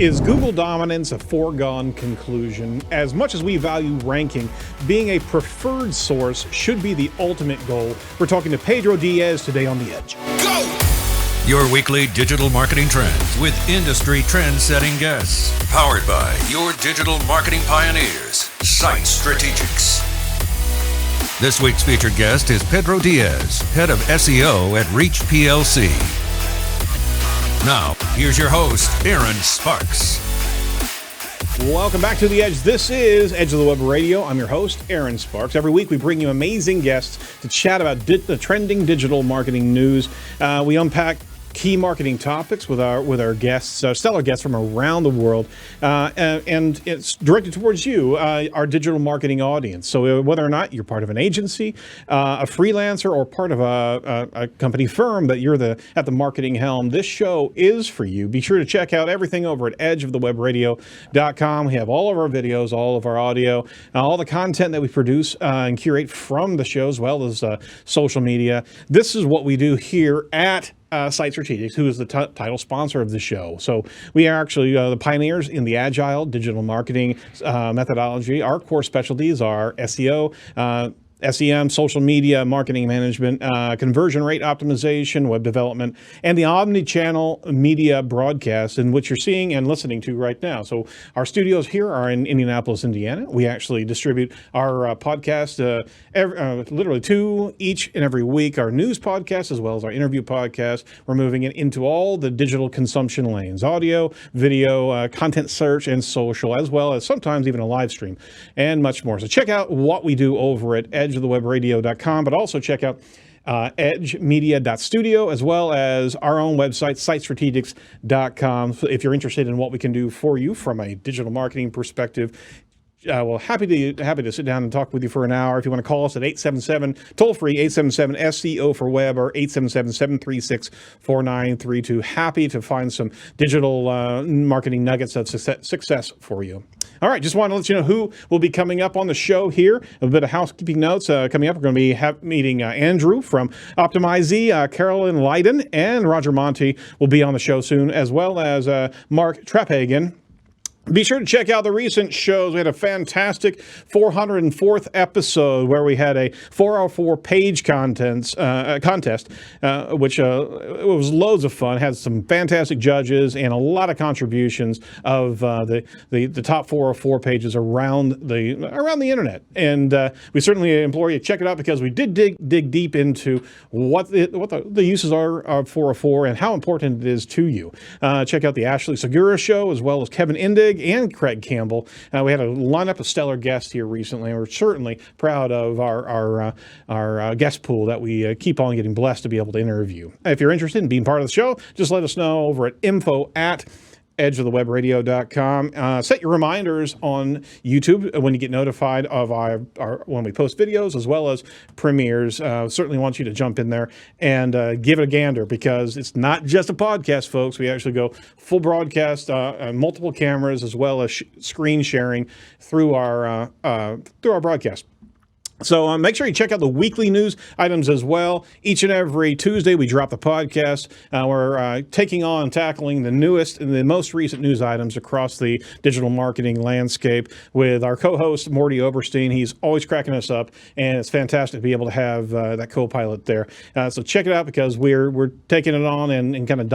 Is Google dominance a foregone conclusion? As much as we value ranking, being a preferred source should be the ultimate goal. We're talking to Pedro Dias today on The Edge. Go! Your weekly digital marketing trends with industry trend-setting guests. Powered by your digital marketing pioneers, Site Strategics. This week's featured guest is Pedro Dias, Head of SEO at Reach PLC. Now, here's your host, Erin Sparks. Welcome back to The Edge. This is Edge of the Web Radio. I'm your host, Erin Sparks. Every week we bring you amazing guests to chat about the trending digital marketing news. We unpack key marketing topics with our guests, stellar guests from around the world, and it's directed towards you, our digital marketing audience. So whether or not you're part of an agency, a freelancer, or part of a company firm that you're at the marketing helm, this show is for you. Be sure to check out everything over at edgeofthewebradio.com. We have all of our videos, all of our audio, all the content that we produce and curate from the show, as well as social media. This is what we do here at Site Strategics, who is the title sponsor of the show. So we are actually the pioneers in the agile digital marketing methodology. Our core specialties are SEO, SEM, social media, marketing management, conversion rate optimization, web development, and the omni-channel media broadcast in which you're seeing and listening to right now. So our studios here are in Indianapolis, Indiana. We actually distribute our podcast literally two each and every week, our news podcast as well as our interview podcast. We're moving it into all the digital consumption lanes, audio, video, content search, and social, as well as sometimes even a live stream and much more. So check out what we do over at edgeofthewebradio.com, but also check out edgemedia.studio, as well as our own website, sitestrategics.com. So if you're interested in what we can do for you from a digital marketing perspective, well, happy to sit down and talk with you for an hour. If you want to call us at 877, toll-free, 877-SEO for web, or 877-736-4932. Happy to find some digital marketing nuggets of success for you. All right, just wanted to let you know who will be coming up on the show here. A bit of housekeeping notes coming up. We're going to be meeting Andrew from Optimize, Carolyn Leiden, and Roger Monti will be on the show soon, as well as Mark Traphagen. Be sure to check out the recent shows. We had a fantastic 404th episode where we had a 404 page contest, which it was loads of fun. Had some fantastic judges and a lot of contributions of the top 404 pages around the internet. And we certainly implore you to check it out, because we did dig deep into what the uses are of 404 and how important it is to you. Check out the Ashley Segura show, as well as Kevin Indig and Craig Campbell. We had a lineup of stellar guests here recently, and we're certainly proud of our guest pool that we keep on getting blessed to be able to interview. If you're interested in being part of the show, just let us know over at info@edgeofthewebradio.com. Set your reminders on YouTube when you get notified of when we post videos, as well as premieres. Certainly want you to jump in there and give it a gander, because it's not just a podcast, folks. We actually go full broadcast, multiple cameras, as well as screen sharing through our broadcast. So make sure you check out the weekly news items as well. Each and every Tuesday, we drop the podcast. We're tackling the newest and the most recent news items across the digital marketing landscape with our co-host, Morty Oberstein. He's always cracking us up, and it's fantastic to be able to have that co-pilot there. So check it out, because we're taking it on and kind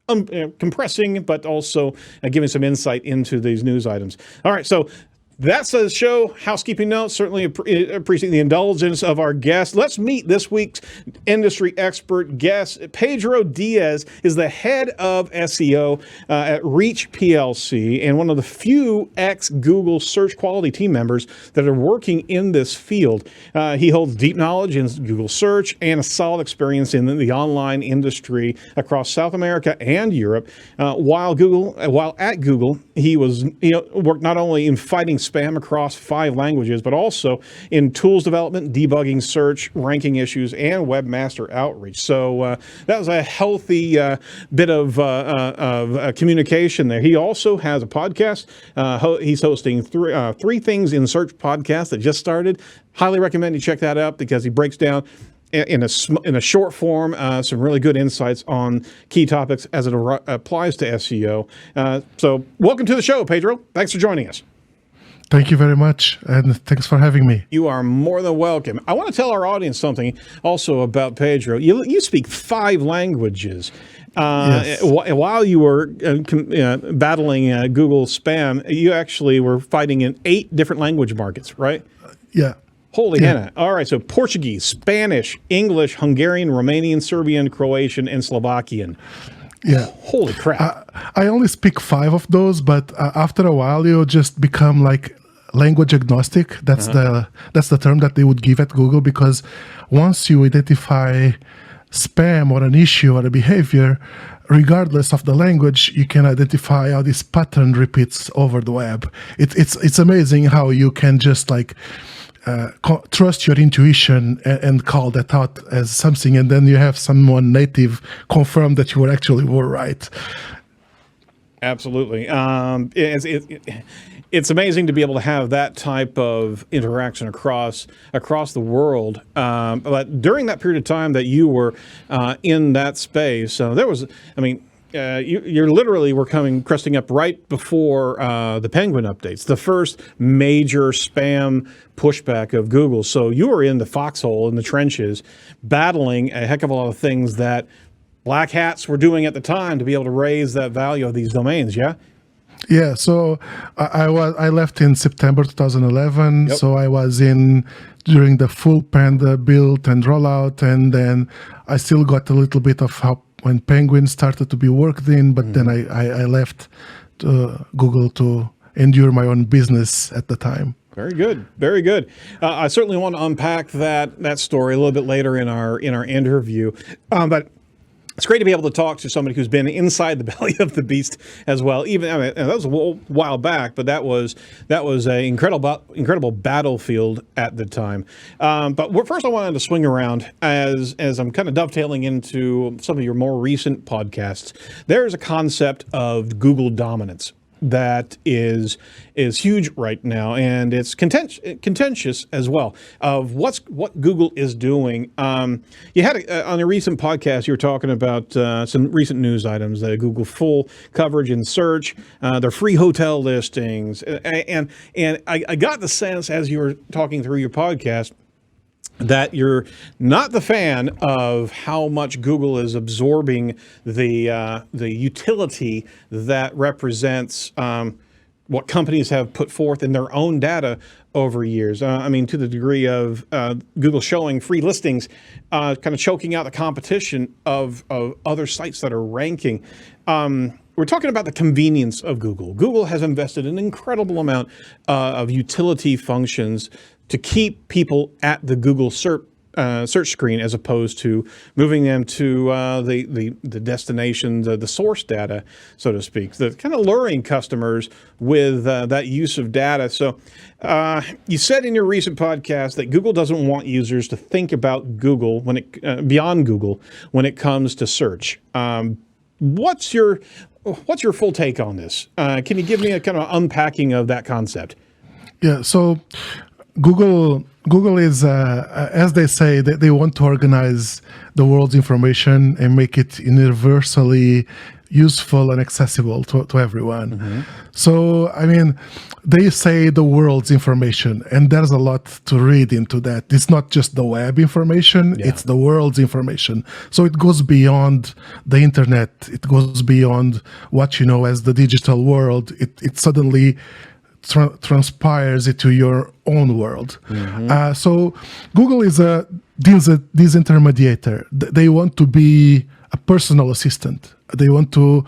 of compressing, but also giving some insight into these news items. All right, so that's the show. Housekeeping notes. Certainly appreciate the indulgence of our guests. Let's meet this week's industry expert guest. Pedro Dias is the head of SEO at Reach PLC, and one of the few ex-Google search quality team members that are working in this field. He holds deep knowledge in Google search and a solid experience in the online industry across South America and Europe. While at Google, he worked not only in fighting spam across 5 languages, but also in tools development, debugging search, ranking issues, and webmaster outreach. So that was a healthy bit of communication there. He also has a podcast. He's hosting Three Things in Search podcast that just started. Highly recommend you check that out, because he breaks down in a short form, some really good insights on key topics as it applies to SEO. So welcome to the show, Pedro. Thanks for joining us. Thank you very much, and thanks for having me. You are more than welcome. I want to tell our audience something also about Pedro. You speak 5 languages. Yes. While you were battling Google spam, you actually were fighting in 8 different language markets, right? Yeah. Holy Hannah. All right, so Portuguese, Spanish, English, Hungarian, Romanian, Serbian, Croatian, and Slovakian. Yeah. Holy crap. I only speak 5 of those, but after a while, you just become like language agnostic. That's the term that they would give at Google, because once you identify spam or an issue or a behavior, regardless of the language, you can identify how this pattern repeats over the web. It's amazing how you can just like trust your intuition and call that out as something, and then you have someone native confirm that you were right. Absolutely. It's amazing to be able to have that type of interaction across the world. But during that period of time that you were in that space, there was, you literally were cresting up right before the Penguin updates, the first major spam pushback of Google. So you were in the foxhole, in the trenches, battling a heck of a lot of things that black hats were doing at the time to be able to raise that value of these domains, yeah? Yeah, so I left in September 2011. Yep. So I was in during the full Panda build and rollout, and then I still got a little bit of help when Penguin started to be worked in, but then I left Google to endure my own business at the time. Very good, very good. I certainly want to unpack that story a little bit later in our interview, but it's great to be able to talk to somebody who's been inside the belly of the beast as well. That was a while back, but that was an incredible battlefield at the time. But first, I wanted to swing around as I'm kind of dovetailing into some of your more recent podcasts. There's a concept of Google dominance that is huge right now, and it's contentious as well, of what Google is doing. You had on a recent podcast, you were talking about some recent news items, Google full coverage in search, their free hotel listings, and I got the sense as you were talking through your podcast that you're not the fan of how much Google is absorbing the utility that represents what companies have put forth in their own data over years. To the degree of Google showing free listings, kind of choking out the competition of other sites that are ranking. We're talking about the convenience of Google. Google has invested an incredible amount of utility functions to keep people at the Google search screen, as opposed to moving them to the destination, the source data, so to speak. The kind of luring customers with that use of data. So you said in your recent podcast that Google doesn't want users to think about Google beyond Google when it comes to search. What's your full take on this? Can you give me a kind of unpacking of that concept? Yeah, so Google is, as they say, they want to organize the world's information and make it universally useful and accessible to everyone. Mm-hmm. So, they say the world's information, and there's a lot to read into that. It's not just the web information, it's the world's information. So it goes beyond the internet. It goes beyond what you know as the digital world. It suddenly transpires into your own world. Mm-hmm. So Google is this intermediator. They want to be a personal assistant. They want to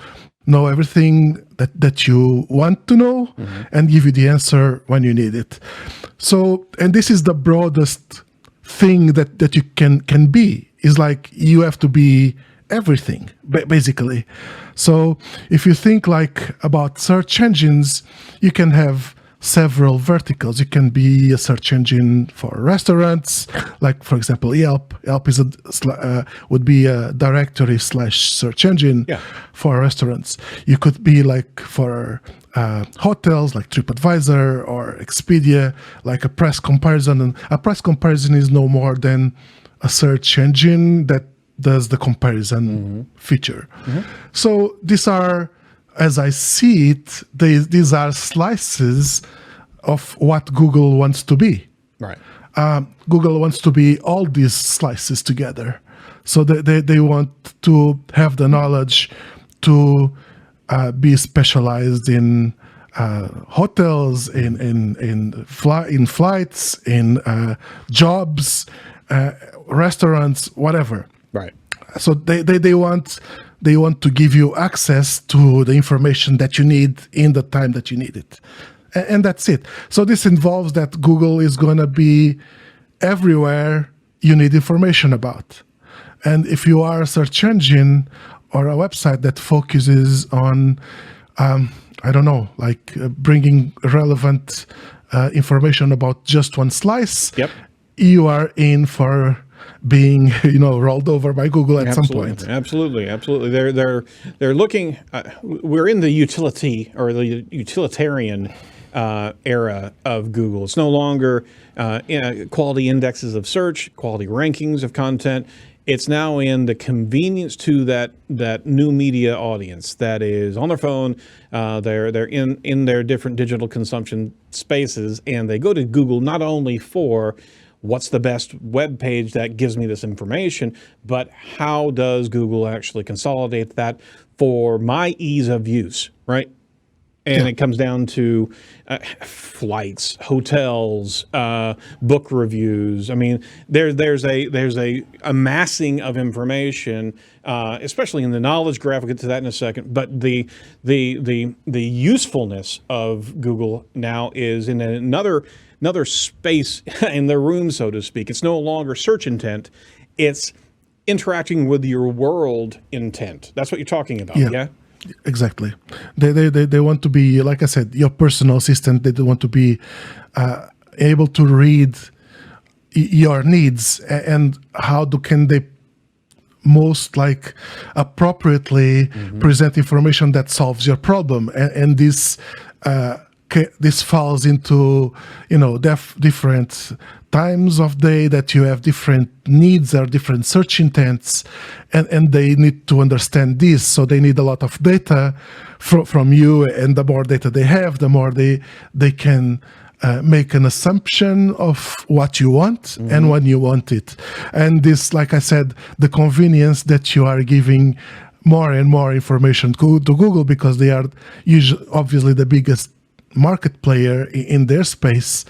know everything that you want to know, mm-hmm. and give you the answer when you need it. So, and this is the broadest thing that you can be. Is like you have to be everything, basically. So if you think like about search engines, you can have several verticals. You can be a search engine for restaurants, like for example Yelp. Yelp is would be a directory / search engine for restaurants. You could be like for hotels, like TripAdvisor or Expedia, like a price comparison. And a price comparison is no more than a search engine that does the comparison feature. So these are, as I see it, these are slices of what Google wants to be. Right. Google wants to be all these slices together. So they want to have the knowledge to be specialized in hotels, in flights, in jobs, restaurants, whatever. Right. So they want to give you access to the information that you need in the time that you need it. And that's it. So this involves that Google is going to be everywhere you need information about. And if you are a search engine or a website that focuses on, bringing relevant information about just one slice, you are in for being, rolled over by Google at some point. Absolutely. They're looking. We're in the utility or the utilitarian era of Google. It's no longer quality indexes of search, quality rankings of content. It's now in the convenience to that new media audience that is on their phone. They're in their different digital consumption spaces, and they go to Google not only for what's the best web page that gives me this information, but how does Google actually consolidate that for my ease of use, right? And it comes down to flights, hotels, book reviews. I mean, there's a amassing of information, especially in the knowledge graph. We'll get to that in a second. But the usefulness of Google now is in another space in the room, so to speak. It's no longer search intent. It's interacting with your world intent. That's what you're talking about, yeah? Exactly. They want to be, like I said, your personal assistant. They want to be able to read your needs and can they most appropriately present information that solves your problem. And this falls into different times of day that you have different needs or different search intents, and they need to understand this. So they need a lot of data from you, and the more data they have, the more they can make an assumption of what you want and when you want it. And this, like I said, the convenience that you are giving more and more information to Google, because they are obviously the biggest market player in their space,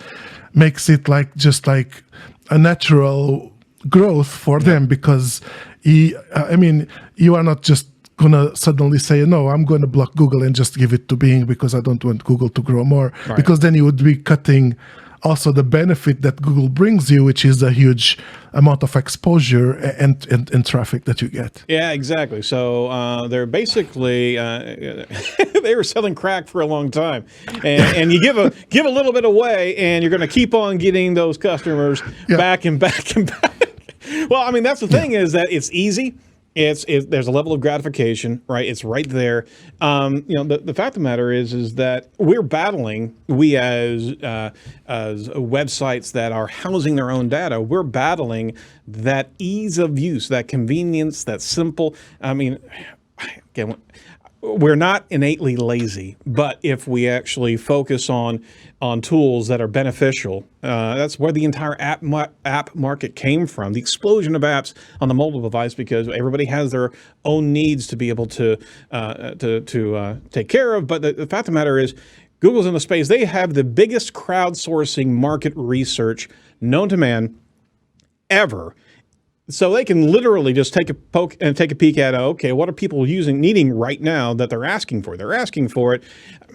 makes it just like a natural growth for them, because you are not just gonna suddenly say, no, I'm going to block Google and just give it to Bing because I don't want Google to grow more, because then you would be cutting also the benefit that Google brings you, which is a huge amount of exposure and traffic that you get. Yeah, exactly. So they're basically they were selling crack for a long time, and you give a little bit away, and you're going to keep on getting those customers back and back and back. Well, I mean, that's the thing is that it's easy. There's a level of gratification, right? It's right there. The fact of the matter is that we're battling. We as websites that are housing their own data, we're battling that ease of use, that convenience, that simple. I mean, again, we're not innately lazy, but if we actually focus on tools that are beneficial, that's where the entire app market came from. The explosion of apps on the mobile device, because everybody has their own needs to be able to take care of. But the fact of the matter is, Google's in the space. They have the biggest crowdsourcing market research known to man ever. So they can literally just take a peek at, okay, what are people needing right now that they're asking for? They're asking for it.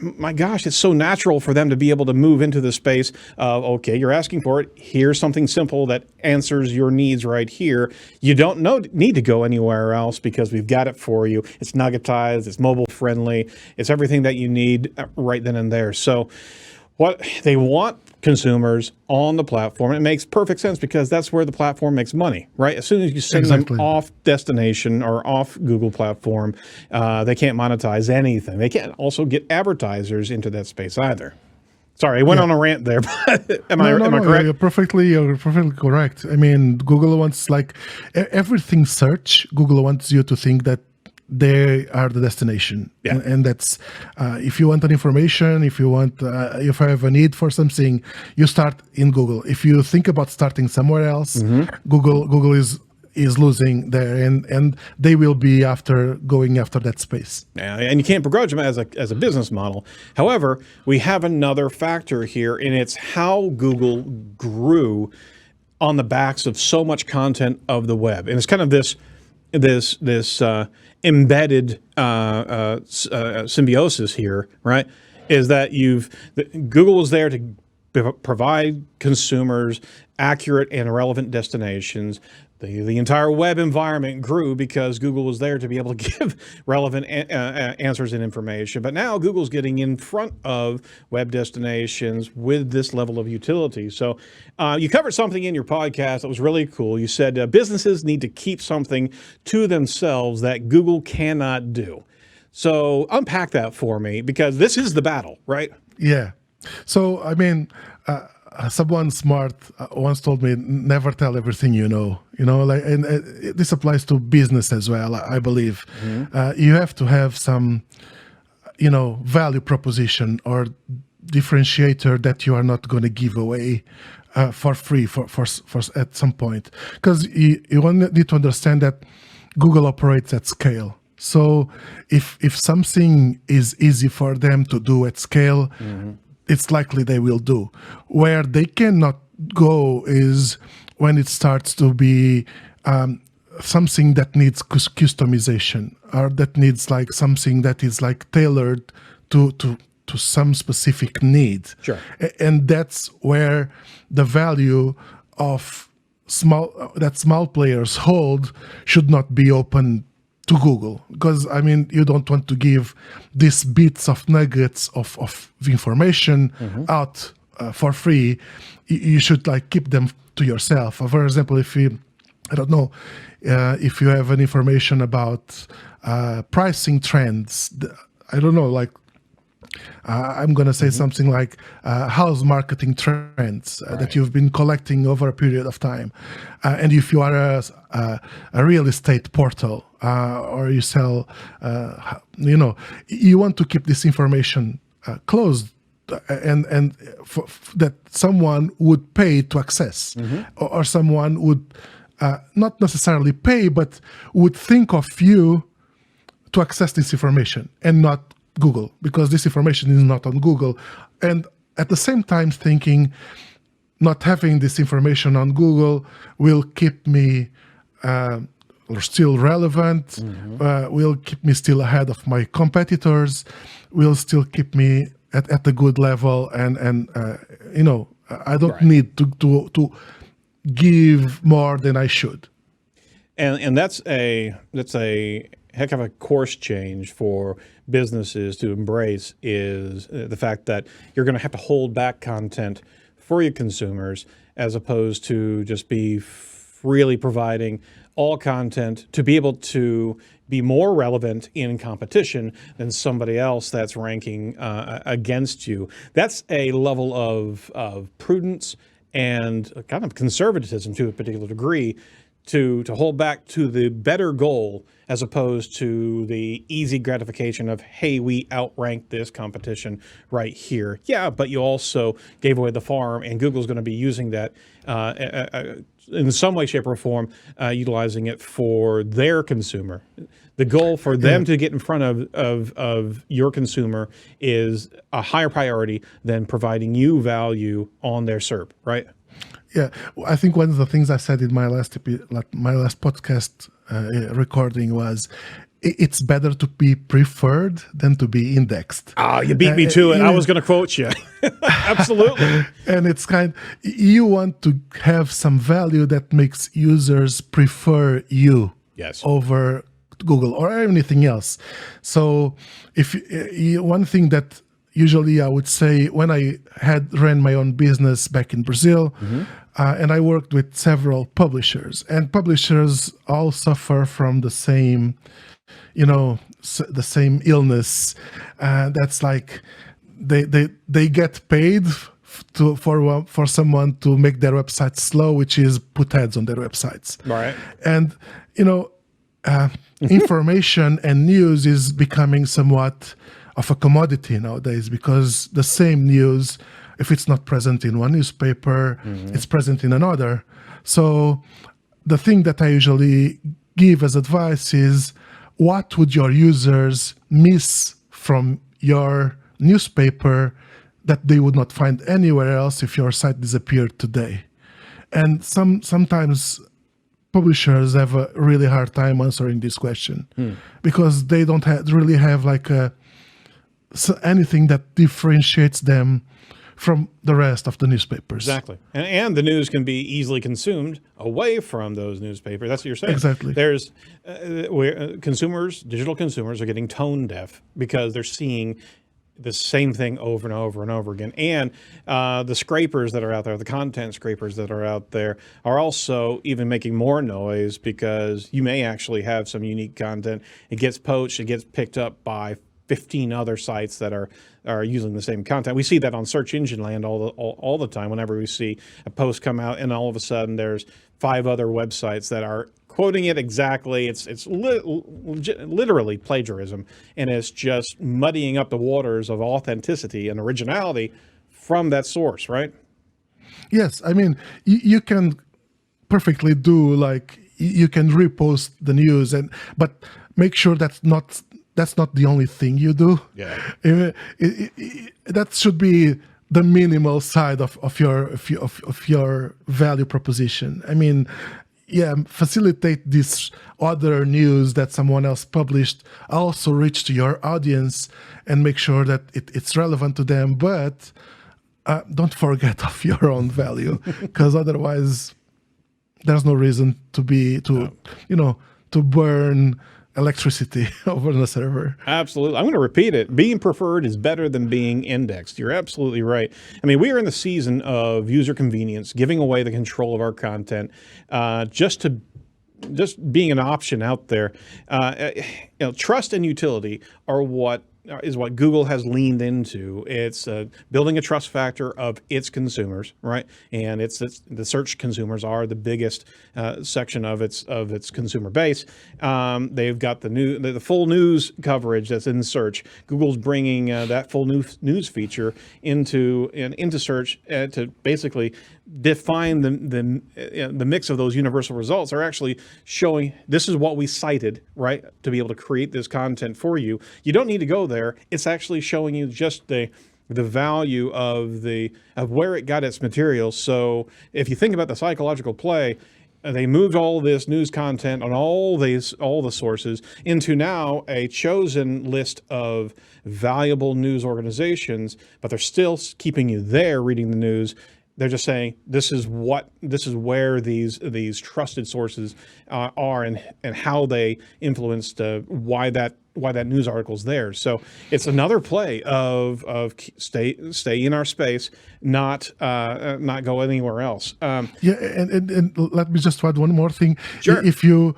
My gosh, it's so natural for them to be able to move into the space of, okay, you're asking for it. Here's something simple that answers your needs right here. You don't need to go anywhere else because we've got it for you. It's nuggetized, it's mobile friendly, it's everything that you need right then and there. So what they want consumers on the platform. It makes perfect sense because that's where the platform makes money, right? As soon as you send them off destination or off Google platform, they can't monetize anything. They can't also get advertisers into that space either. Sorry, I went on a rant there, but am I correct? You're perfectly correct. I mean, Google wants everything search. Google wants you to think that they are the destination, and that's if you want an information, if you have a need for something, you start in Google. If you think about starting somewhere else, Google is losing there, and they will be going after that space. Yeah, and you can't begrudge them as a business model. However, we have another factor here, and it's how Google grew on the backs of so much content of the web, and it's kind of this embedded symbiosis here, right? Is that Google was there to provide consumers accurate and relevant destinations. The entire web environment grew because Google was there to be able to give relevant answers and information. But now Google's getting in front of web destinations with this level of utility. So you covered something in your podcast that was really cool. You said businesses need to keep something to themselves that Google cannot do. So unpack that for me, because this is the battle, right? Yeah. So, I mean, someone smart once told me, never tell everything you know. And this applies to business as well, I believe. You have to have some, value proposition or differentiator that you are not going to give away for free for at some point. Because you need to understand that Google operates at scale. So if something is easy for them to do at scale, it's likely they will do. Where they cannot go is when it starts to be something that needs customization, or that needs something that is tailored to some specific need. Sure. And that's where the value of small players hold should not be open to Google, because you don't want to give these bits of nuggets of information out for free. You should keep them to yourself. For example, if you have an information about pricing trends, I'm going to say something like house marketing trends that you've been collecting over a period of time. And if you are a real estate portal or you sell, you want to keep this information closed and that someone would pay to access, or someone would not necessarily pay, but would think of you to access this information and not Google, because this information is not on Google. And at the same time thinking, not having this information on Google will keep me still relevant, will keep me still ahead of my competitors, will still keep me at a good level. And I don't need to give more than I should. And that's a heck of a course change for businesses to embrace, is the fact that you're going to have to hold back content for your consumers, as opposed to just be freely providing all content to be able to be more relevant in competition than somebody else that's ranking against you. That's a level of prudence and kind of conservatism to a particular degree, to hold back to the better goal, as opposed to the easy gratification of, hey, we outranked this competition right here. Yeah, but you also gave away the farm, and Google's going to be using that in some way, shape, or form, utilizing it for their consumer. The goal for them to get in front of your consumer is a higher priority than providing you value on their SERP, right? Yeah, I think one of the things I said in my last podcast recording was, it's better to be preferred than to be indexed. Oh, you beat me to it. I was going to quote you. Absolutely. And it's you want to have some value that makes users prefer you over Google or anything else. So one thing that usually I would say, when I ran my own business back in Brazil, and I worked with several publishers, and publishers all suffer from the same, the same illness. That's they get paid for someone to make their website slow, which is put ads on their websites. Right. And information and news is becoming somewhat of a commodity nowadays, because the same news, if it's not present in one newspaper, it's present in another. So the thing that I usually give as advice is, what would your users miss from your newspaper that they would not find anywhere else if your site disappeared today? And sometimes publishers have a really hard time answering this question because they don't really have like anything that differentiates them from the rest of the newspapers. Exactly. And the news can be easily consumed away from those newspapers. That's what you're saying. Exactly. There's digital consumers are getting tone deaf because they're seeing the same thing over and over and over again. And the scrapers that are out there, the content scrapers that are out there, are also even making more noise, because you may actually have some unique content. It gets poached, it gets picked up by 15 other sites that are using the same content. We see that on search engine land all the time. Whenever we see a post come out, and all of a sudden there's 5 other websites that are quoting it exactly. It's literally plagiarism, and it's just muddying up the waters of authenticity and originality from that source, right? Yes, I mean, you can perfectly do, like, you can repost the news, but make sure that's not the only thing you do. Yeah. That should be the minimal side of your value proposition. I mean, yeah, facilitate this other news that someone else published, also reach to your audience and make sure that it's relevant to them, but don't forget of your own value, because otherwise there's no reason to burn electricity over the server. Absolutely. I'm going to repeat it. Being preferred is better than being indexed. You're absolutely right. I mean, we are in the season of user convenience, giving away the control of our content, just being an option out there. Trust and utility is what Google has leaned into. It's building a trust factor of its consumers, right? And the search consumers are the biggest section of its consumer base. They've got the full news coverage that's in search. Google's bringing that full news feature into search to basically define the mix of those universal results. Are actually showing this is what we cited, right, to be able to create this content for you. You don't need to go there. It's actually showing you just the value of where it got its material. So if you think about the psychological play, they moved all this news content on all the sources into now a chosen list of valuable news organizations, but they're still keeping you there reading the news. They're just saying this is where these trusted sources are, and how they influenced why that news article is there. So it's another play of stay in our space, not go anywhere else. And let me just add one more thing. Sure. If you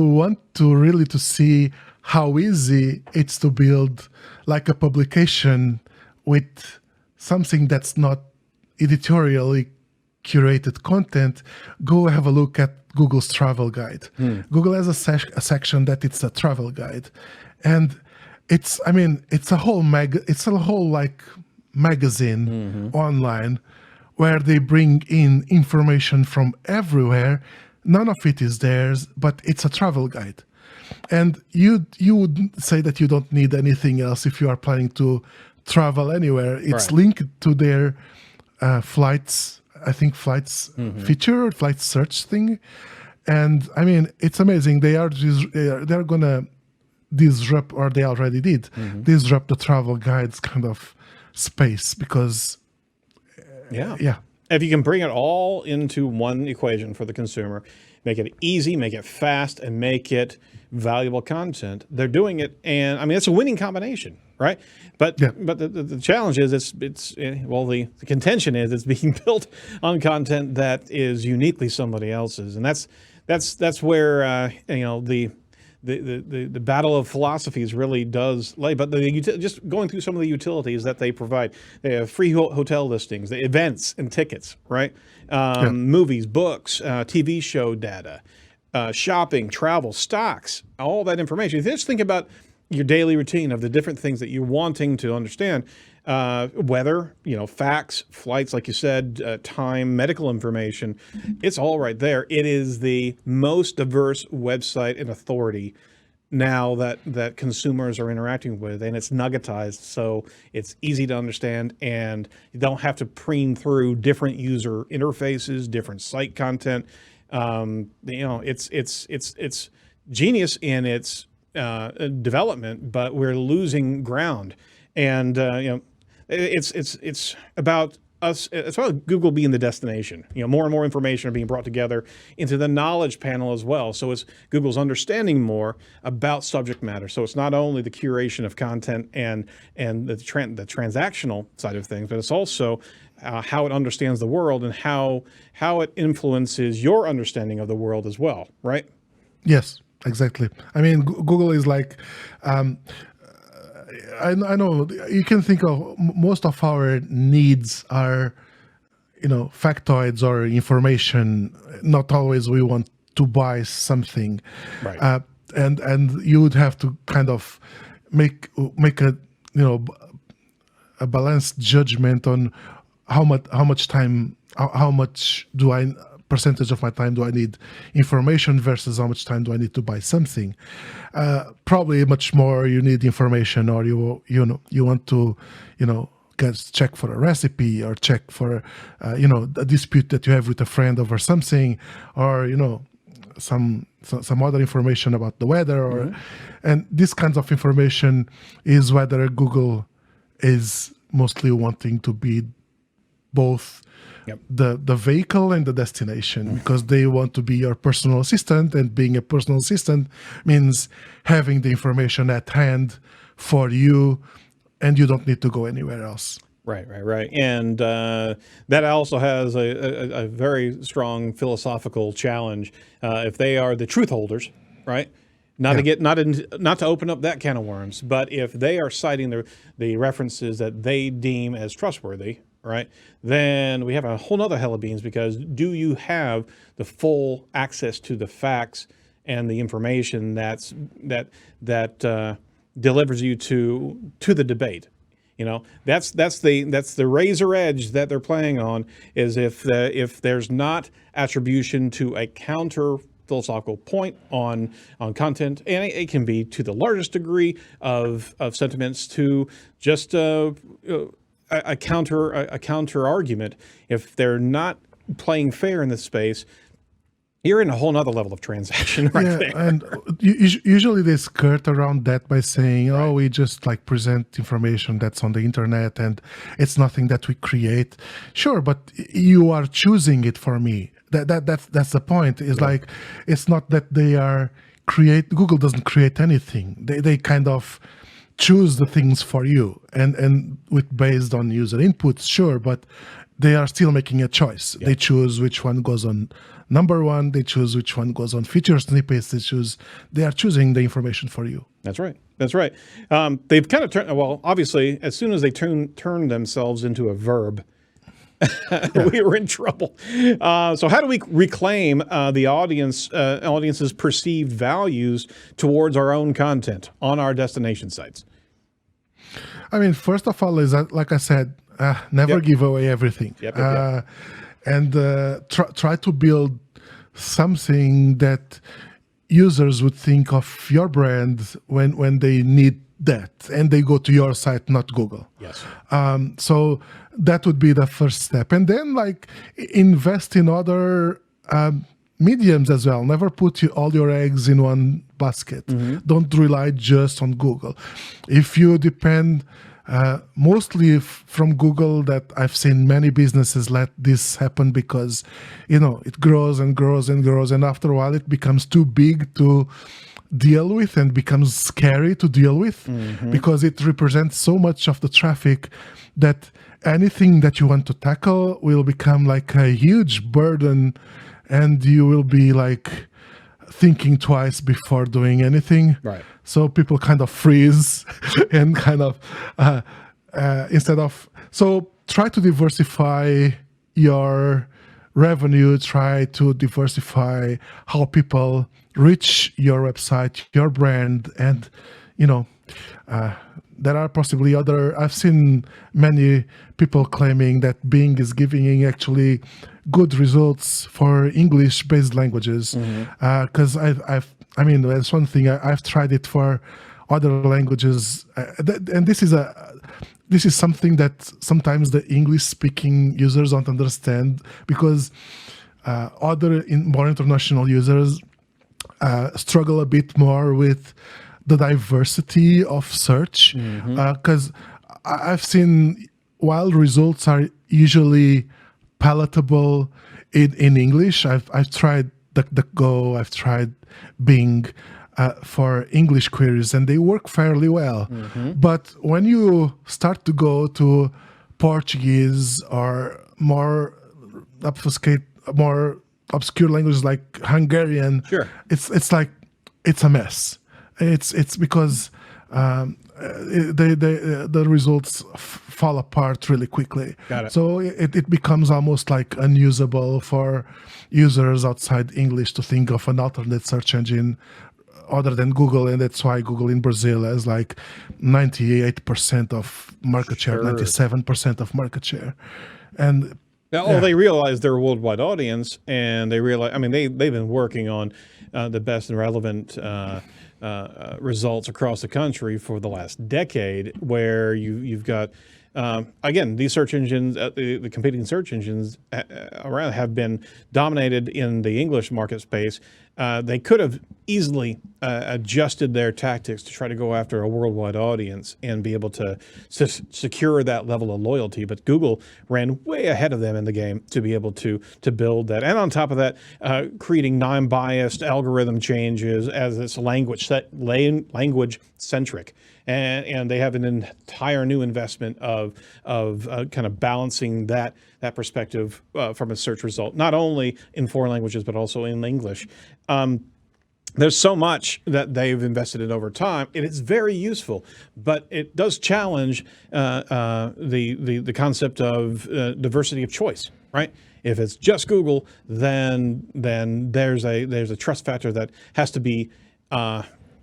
want to really to see how easy it's to build like a publication with something that's not editorially curated content, go have a look at Google's travel guide. Google has a section that it's a travel guide, and it's a whole like magazine online where they bring in information from everywhere. None of it is theirs, but it's a travel guide. And you would say that you don't need anything else if you are planning to travel anywhere. It's linked to their flights feature, flight search thing. And I mean, it's amazing. They're gonna disrupt, or they already did, disrupt the travel guides kind of space, because if you can bring it all into one equation for the consumer, make it easy, make it fast, and make it valuable content, they're doing it. And I mean, it's a winning combination, right? But the challenge is the contention is it's being built on content that is uniquely somebody else's, and that's where the the battle of philosophies really does lay. But just going through some of the utilities that they provide, they have free hotel listings, the events and tickets, right? Movies, books, TV show data, shopping, travel, stocks, all that information. If you just think about your daily routine of the different things that you're wanting to understand, weather, facts, flights, like you said, time, medical information, it's all right there. It is the most diverse website and authority now that consumers are interacting with, and it's nuggetized, so it's easy to understand, and you don't have to preen through different user interfaces, different site content. It's genius in its development, but we're losing ground, and it's about us. It's about Google being the destination. More and more information are being brought together into the knowledge panel as well. So it's Google's understanding more about subject matter. So it's not only the curation of content and the transactional side of things, but it's also how it understands the world and how it influences your understanding of the world as well. Right? Yes, exactly. I mean, Google is like. I know you can think of most of our needs are, factoids or information. Not always we want to buy something, right? And you would have to kind of make a a balanced judgment on how much time, how much percentage of my time do I need information versus how much time do I need to buy something. Probably much more you need information, or you want to check for a recipe, or check for a dispute that you have with a friend over something, or some other information about the weather, or and this kinds of information is whether Google is mostly wanting to be both. Yep. The vehicle and the destination, because they want to be your personal assistant, and being a personal assistant means having the information at hand for you, and you don't need to go anywhere else. Right. And that also has a very strong philosophical challenge. If they are the truth holders, right? Not to open up that can of worms, but if they are citing the references that they deem as trustworthy, right, then we have a whole nother hell of beans, because do you have the full access to the facts and the information that delivers you to the debate? That's the razor edge that they're playing on, is if there's not attribution to a counter philosophical point on content, and it can be to the largest degree of sentiments, to just a counter argument. If they're not playing fair in this space, you're in a whole nother level of transaction there. And usually they skirt around that by saying, we just present information that's on the internet and it's nothing that we create. Sure, but you are choosing it for me. That's the point. It's it's not that they are Google doesn't create anything. They kind of choose the things for you, and based on user inputs, sure, but they are still making a choice. They choose which one goes on number one. They choose which one goes on feature snippets. They are choosing the information for you. That's right. They've kind of turned. Well, obviously, as soon as they turn themselves into a verb, we were in trouble. So how do we reclaim the audience's perceived values towards our own content on our destination sites? I mean, first of all, is that, like I said, never give away everything. And try to build something that users would think of your brand when they need that, and they go to your site, not Google. Yes. So that would be the first step. And then invest in other mediums as well. Never put all your eggs in one basket. Don't rely just on Google. If you depend mostly from Google, that I've seen many businesses let this happen, because it grows and grows and grows, and after a while it becomes too big to deal with and becomes scary to deal with, because it represents so much of the traffic that anything that you want to tackle will become like a huge burden, and you will be thinking twice before doing anything. Right. So people kind of freeze and kind of so try to diversify your revenue, try to diversify how people reach your website, your brand, and there are possibly I've seen many people claiming that Bing is giving actually good results for English-based languages. Because that's one thing. I've tried it for other languages, and this is something that sometimes the English-speaking users don't understand, because more international users struggle a bit more with the diversity of search, because I've seen, while results are usually palatable in English, I've tried DuckDuckGo, I've tried Bing for English queries, and they work fairly well. But when you start to go to Portuguese or more obscure languages like Hungarian, Sure. it's like it's a mess. It's because the results fall apart really quickly. Got it. So it becomes almost like unusable for users outside English to think of an alternate search engine other than Google, and that's why Google in Brazil has like 98% of market share, 97% of market share. And they realize they're a worldwide audience, and they realize, they've been working on the best and relevant results across the country for the last decade, where you've got, again, these search engines, the competing search engines around have been dominated in the English market space. They could have easily adjusted their tactics to try to go after a worldwide audience and be able to secure that level of loyalty. But Google ran way ahead of them in the game to be able to build that. And on top of that, creating non-biased algorithm changes as it's language centric. And they have an entire new investment of kind of balancing that perspective from a search result, not only in foreign languages, but also in English. There's so much that they've invested in over time. It is very useful, but it does challenge the concept of diversity of choice, right? If it's just Google, then there's a trust factor that has to be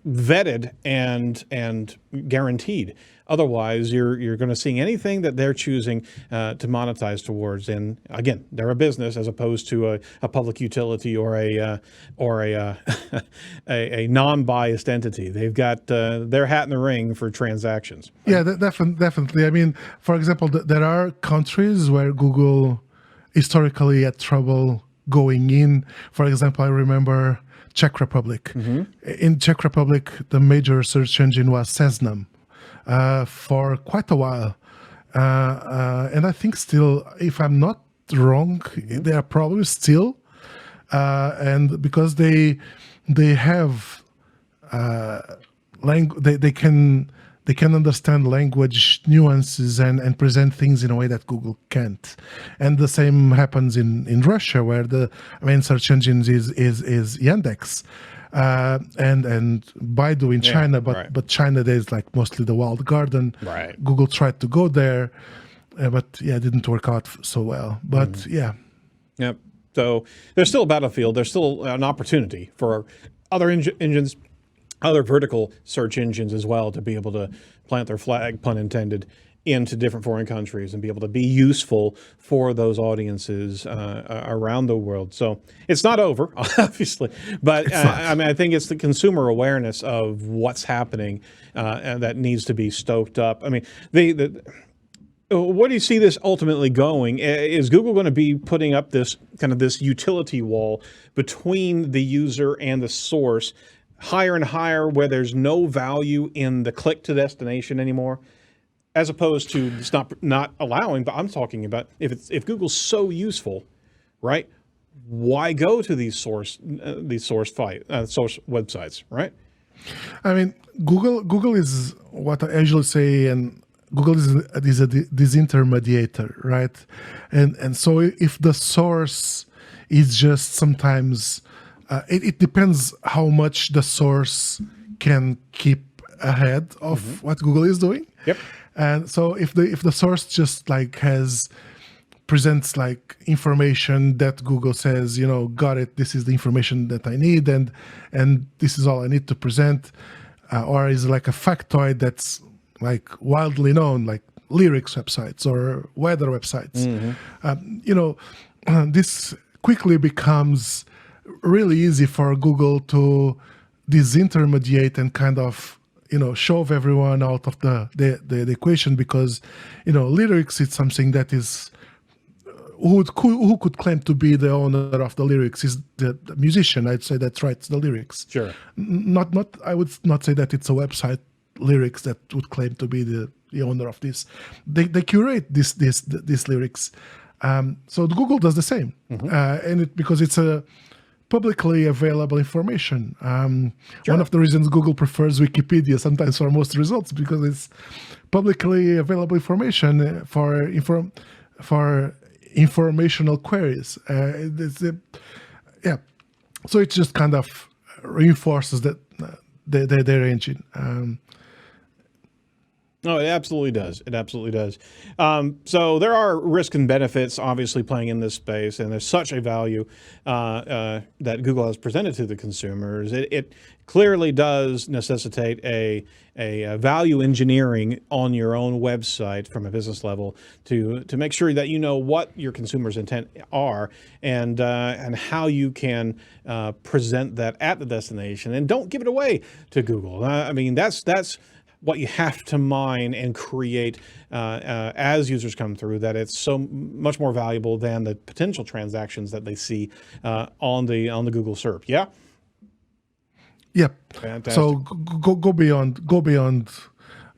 vetted and guaranteed. Otherwise, you're going to see anything that they're choosing to monetize towards. And again, they're a business as opposed to a public utility or a non-biased entity. They've got their hat in the ring for transactions. Yeah, definitely. For example, there are countries where Google historically had trouble going in. For example, I remember Czech Republic. In Czech Republic, the major search engine was Seznam for quite a while. And I think still, if I'm not wrong, they are probably still. And because they have they can understand language nuances and present things in a way that Google can't. And the same happens in Russia, where the main search engine is Yandex, and Baidu in China, but China is like mostly the walled garden. Right. Google tried to go there, but it didn't work out so well. But Yep. So there's still a battlefield. There's still an opportunity for other engines, other vertical search engines as well, to be able to plant their flag, pun intended, into different foreign countries and be able to be useful for those audiences around the world. So it's not over, obviously, but I think it's the consumer awareness of what's happening and that needs to be stoked up. What do you see this ultimately going? Is Google going to be putting up this utility wall between the user and the source, higher and higher, where there's no value in the click to destination anymore, as opposed to just not allowing? But I'm talking about if Google's so useful, right? Why go to these source websites, right? Google is what I usually say, and Google is this intermediator, right? And so if the source is just sometimes it depends how much the source can keep ahead of what Google is doing. Yep. And so if the source just like presents like information that Google says, got it, this is the information that I need, and this is all I need to present, or is like a factoid that's like widely known, like lyrics websites or weather websites. This quickly becomes really easy for Google to disintermediate and kind of shove everyone out of the equation, because lyrics is something that is who could claim to be the owner of the lyrics is the musician. I'd say that's right, the lyrics. Sure. Not I would not say that it's a website lyrics that would claim to be the owner of this. They curate these lyrics. So Google does the same, and because it's a publicly available information. Sure. One of the reasons Google prefers Wikipedia sometimes for most results, because it's publicly available information for informational queries. So it just kind of reinforces that their engine. No, it absolutely does. It absolutely does. So there are risks and benefits, obviously, playing in this space, and there's such a value that Google has presented to the consumers. It clearly does necessitate a value engineering on your own website from a business level to make sure that you know what your consumers' intent are and how you can present that at the destination, and don't give it away to Google. I mean, that's what you have to mine and create as users come through, that it's so much more valuable than the potential transactions that they see on the Google SERP. Yeah. Yep. Fantastic. So go beyond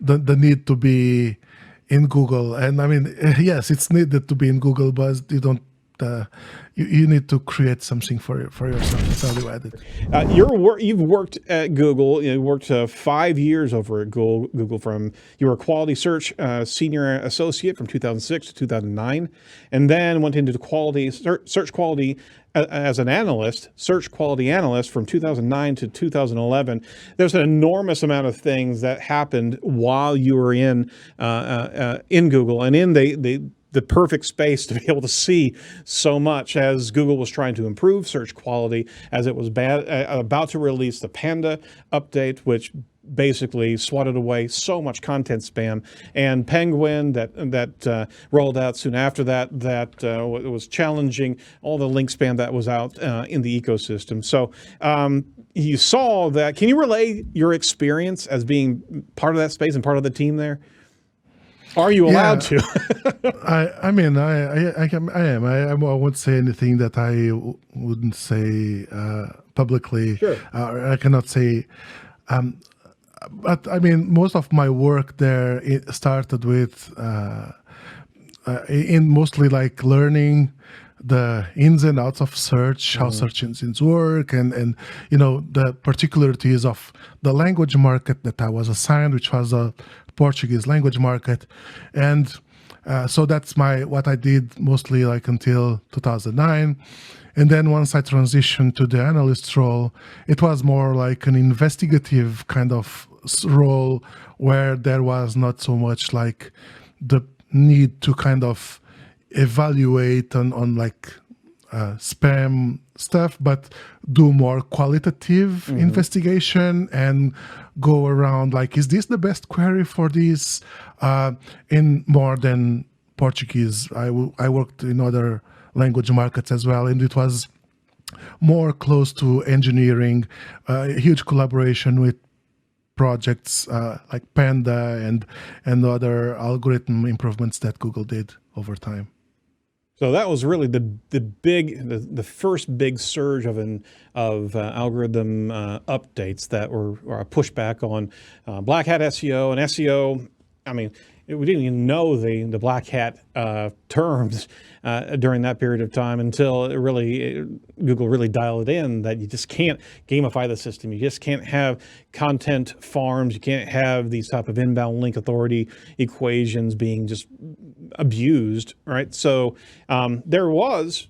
the need to be in Google, and I mean, yes, it's needed to be in Google, but you don't. You need to create something for yourself. It's value added. You've worked at Google. You worked 5 years over at Google. You were a quality search senior associate from 2006 to 2009, and then went into search quality as an analyst, search quality analyst from 2009 to 2011. There's an enormous amount of things that happened while you were in Google and in the perfect space to be able to see so much as Google was trying to improve search quality, as it was about to release the Panda update, which basically swatted away so much content spam, and Penguin that rolled out soon after that was challenging all the link spam that was out in the ecosystem. So you saw that. Can you relay your experience as being part of that space and part of the team there? Are you allowed to? I mean, I am. I won't say anything that I wouldn't say publicly. Sure. I cannot say. But I mean, most of my work there started with in mostly like learning the ins and outs of search, how search engines work, and the particularities of the language market that I was assigned, which was a Portuguese language market. And so that's what I did mostly like until 2009. And then once I transitioned to the analyst role, it was more like an investigative kind of role, where there was not so much like the need to kind of evaluate on like spam stuff, but do more qualitative investigation and go around like, is this the best query for this? In more than Portuguese, I worked in other language markets as well, and it was more close to engineering, huge collaboration with projects like Panda and other algorithm improvements that Google did over time. So that was really the first big surge of algorithm updates that were a pushback on Black Hat SEO and SEO. I mean, we didn't even know the Black Hat terms during that period of time until Google really dialed it in that you just can't gamify the system. You just can't have content farms. You can't have these type of inbound link authority equations being just abused, right? So there was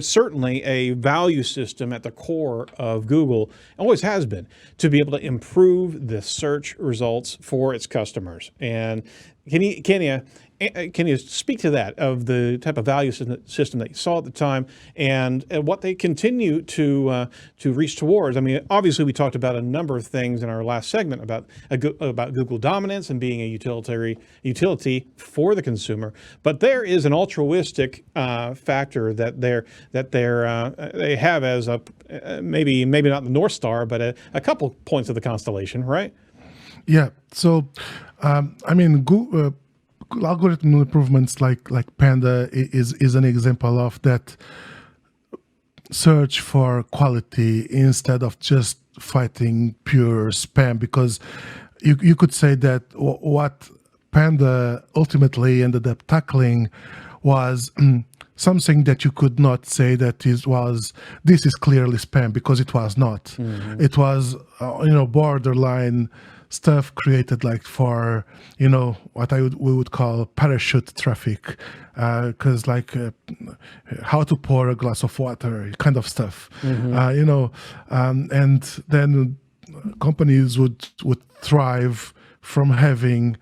certainly a value system at the core of Google, always has been, to be able to improve the search results for its customers. And can you speak to that, of the type of value system that you saw at the time, and what they continue to reach towards? I mean, obviously, we talked about a number of things in our last segment about Google dominance and being a utility for the consumer, but there is an altruistic factor that they have as a maybe not the North Star, but a couple points of the constellation, right? Yeah. So, I mean, Google, algorithm improvements like Panda is an example of that search for quality instead of just fighting pure spam, because you could say that what Panda ultimately ended up tackling was something that you could not say that this is clearly spam, because it was not. Mm-hmm. It was borderline stuff created like for what we would call parachute traffic, because how to pour a glass of water kind of stuff. Mm-hmm. And then companies would thrive from having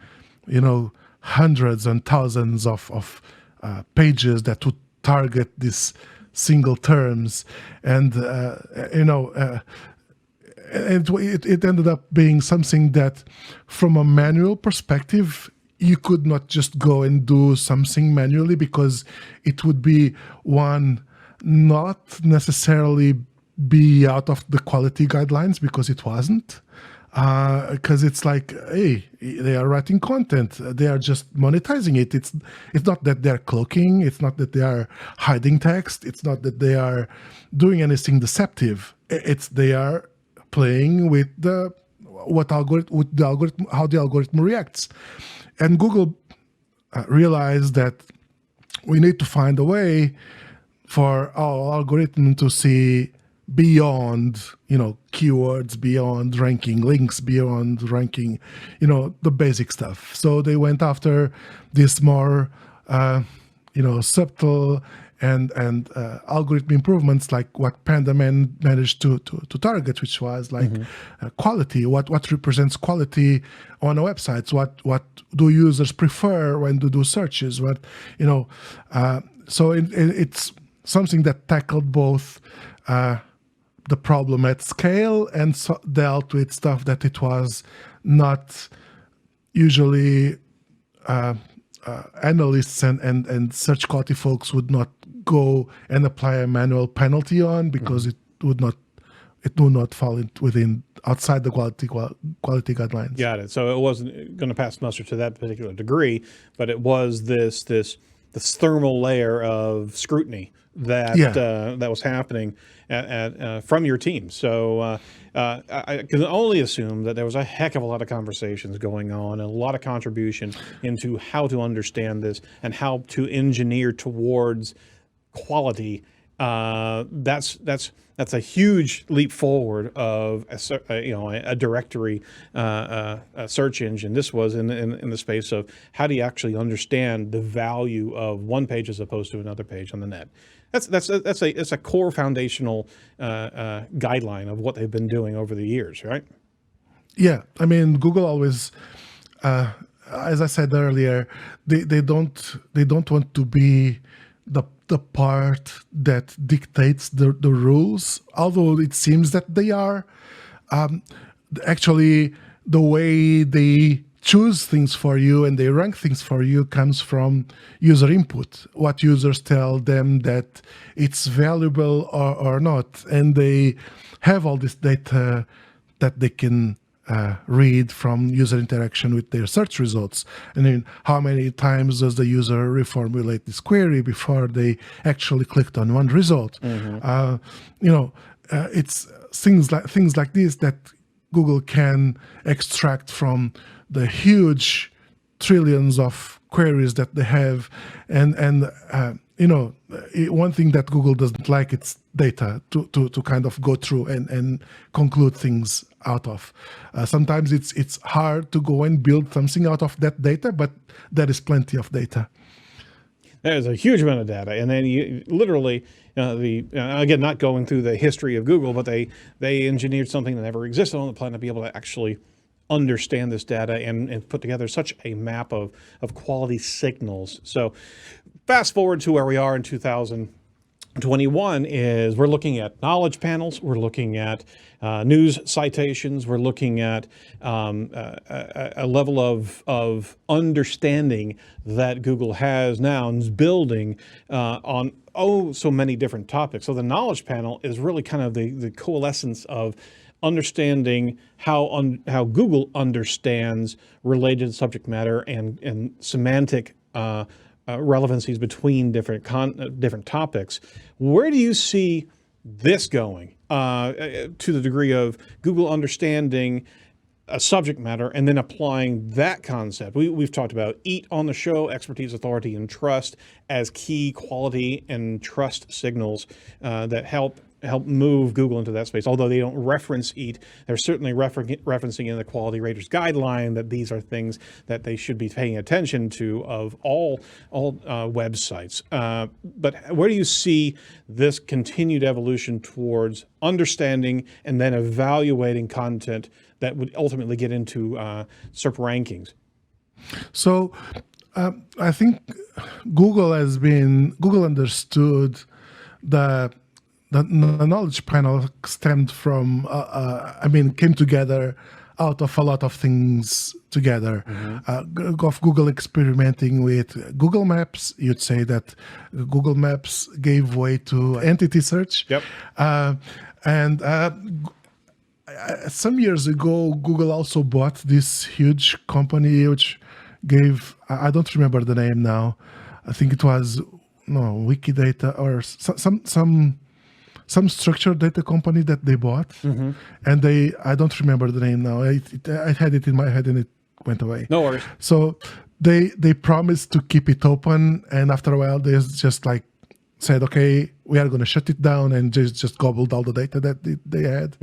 hundreds and thousands of pages that would target these single terms, and it ended up being something that, from a manual perspective, you could not just go and do something manually, because it would be not necessarily be out of the quality guidelines, because it wasn't. Because it's like, hey, they are writing content, they are just monetizing it. It's not that they're cloaking, it's not that they are hiding text, it's not that they are doing anything deceptive. They are playing with how the algorithm reacts. And Google realized that we need to find a way for our algorithm to see beyond, keywords, beyond ranking, links beyond ranking, the basic stuff. So they went after this more, subtle and algorithm improvements, like what Panda managed to target, which was like quality. What represents quality on a website? What do users prefer when they do searches? So it's something that tackled both the problem at scale and dealt with stuff that it was not usually analysts and search quality folks would not go and apply a manual penalty on, because it would not fall within outside the quality guidelines. Got it. So it wasn't going to pass muster to that particular degree, but it was this thermal layer of scrutiny that was happening from your team. So I can only assume that there was a heck of a lot of conversations going on and a lot of contribution into how to understand this and how to engineer towards quality. That's a huge leap forward of a directory a search engine. This was in the space of how do you actually understand the value of one page as opposed to another page on the net. That's a core foundational guideline of what they've been doing over the years, right? Yeah, I mean, Google always, as I said earlier, they don't want to be the part that dictates the rules, although it seems that they are. Actually, the way they choose things for you and they rank things for you comes from user input, what users tell them that it's valuable or not. And they have all this data that they can read from user interaction with their search results. And then how many times does the user reformulate this query before they actually clicked on one result? Mm-hmm. It's things like this that Google can extract from the huge trillions of queries that they have. And one thing that Google doesn't like, it's data to kind of go through and conclude things out of. Sometimes it's hard to go and build something out of that data, but there is plenty of data. There's a huge amount of data, and then you literally again, not going through the history of Google, but they engineered something that never existed on the planet to be able to actually understand this data and put together such a map of quality signals. So fast forward to where we are in 2021 is we're looking at knowledge panels, we're looking at news citations, we're looking at a level of understanding that Google has now and is building on so many different topics. So the knowledge panel is really kind of the coalescence of understanding how Google understands related subject matter and semantic relevancies between different topics. Where do you see this going to the degree of Google understanding a subject matter and then applying that concept? We've talked about EAT on the show, expertise, authority, and trust as key quality and trust signals that help move Google into that space. Although they don't reference EAT, they're certainly referencing in the Quality Raters Guideline that these are things that they should be paying attention to of all websites. But where do you see this continued evolution towards understanding and then evaluating content that would ultimately get into SERP rankings? So I think Google understood the knowledge panel stemmed from, came together out of a lot of things together. Of Google experimenting with Google Maps, you'd say that Google Maps gave way to entity search. Yep. Some years ago, Google also bought this huge company, which gave, I don't remember the name now. I think it was, Wikidata or some structured data company that they bought, and I don't remember the name now. I had it in my head and it went away. No worries. So they promised to keep it open, and after a while they just said, okay, we are going to shut it down, and just gobbled all the data that they had.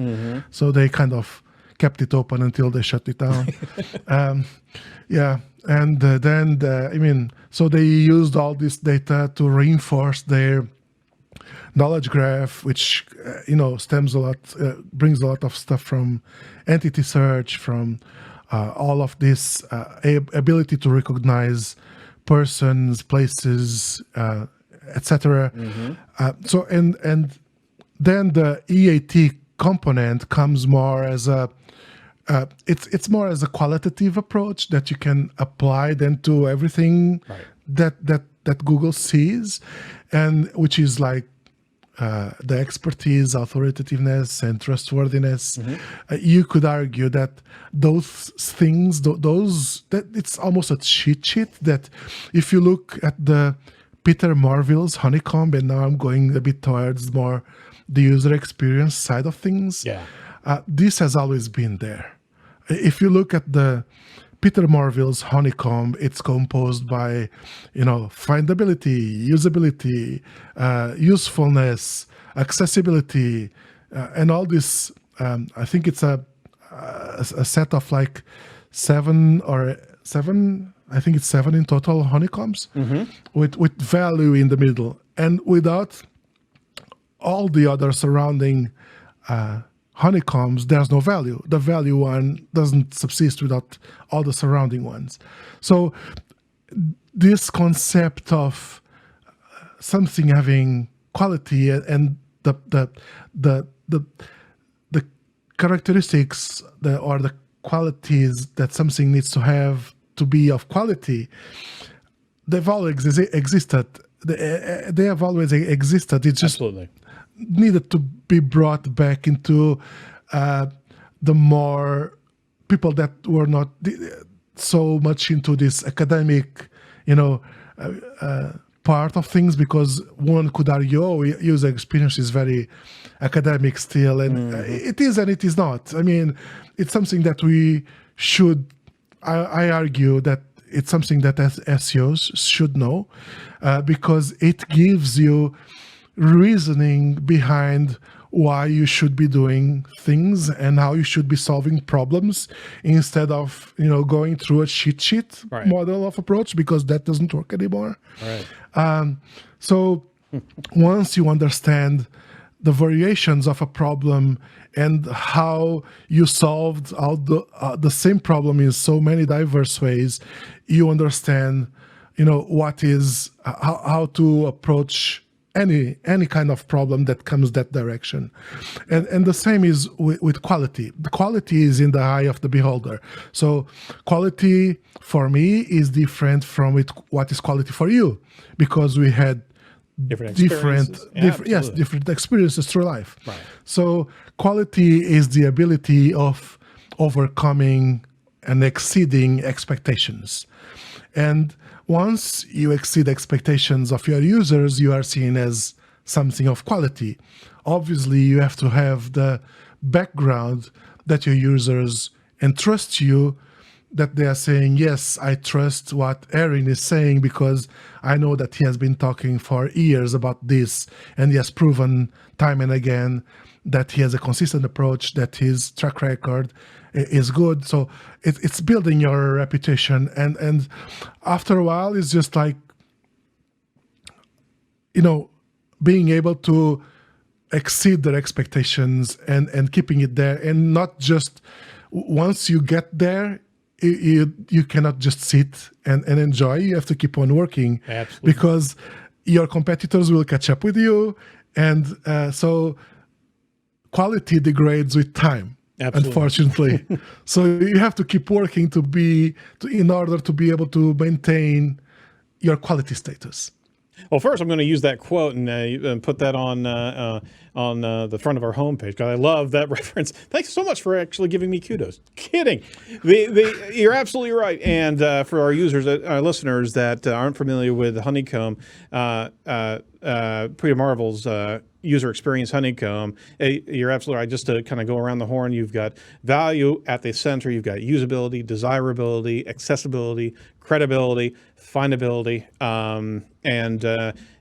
So they kind of kept it open until they shut it down. So they used all this data to reinforce their knowledge graph, which stems a lot, brings a lot of stuff from entity search, from all of this ability to recognize persons, places, etc. So and then the EAT component comes more as it's more as a qualitative approach that you can apply then to everything that Google sees, and which is like the expertise, authoritativeness, and trustworthiness. You could argue that those things, that it's almost a cheat sheet. That if you look at the Peter Marville's honeycomb, and now I'm going a bit towards more the user experience side of things. This has always been there. If you look at the Peter Marville's honeycomb, it's composed by, findability, usability, usefulness, accessibility, and all this. I think it's a set of like seven. I think it's 7 in total honeycombs, with value in the middle, and without all the other surrounding honeycombs, there's no value. The value one doesn't subsist without all the surrounding ones. So this concept of something having quality and the characteristics or the qualities that something needs to have to be of quality, they've always existed. They have always existed. It's just Absolutely. Needed to be brought back into the more people that were not so much into this academic, part of things, because one could argue, user experience is very academic still, and it is and it is not. I mean, it's something that we should. I argue that it's something that SEOs should know, because it gives you reasoning behind why you should be doing things and how you should be solving problems instead of going through a cheat sheet model of approach, because that doesn't work anymore. So once you understand the variations of a problem and how you solved all the same problem in so many diverse ways, you understand what is how to approach any kind of problem that comes that direction. And the same is with quality. The quality is in the eye of the beholder. So quality for me is different from what is quality for you, because we had different experiences through life. Right. So quality is the ability of overcoming and exceeding expectations. And once you exceed expectations of your users, you are seen as something of quality. Obviously, you have to have the background that your users entrust you, that they are saying, yes, I trust what Erin is saying because I know that he has been talking for years about this, and he has proven time and again that he has a consistent approach, that his track record is good. So it's building your reputation. And after a while, it's just like, being able to exceed their expectations and keeping it there, and not just once you get there, you cannot just sit and enjoy. You have to keep on working. Absolutely. Because your competitors will catch up with you. And so quality degrades with time. Absolutely. Unfortunately. So you have to keep working in order to be able to maintain your quality status. Well, first, I'm going to use that quote and put that on the front of our homepage, because I love that reference. Thanks so much for actually giving me kudos. Kidding. You're absolutely right. And for our users, our listeners that aren't familiar with Honeycomb, Priya Marvel's user experience Honeycomb, you're absolutely right. Just to kind of go around the horn, you've got value at the center. You've got usability, desirability, accessibility, credibility, findability, and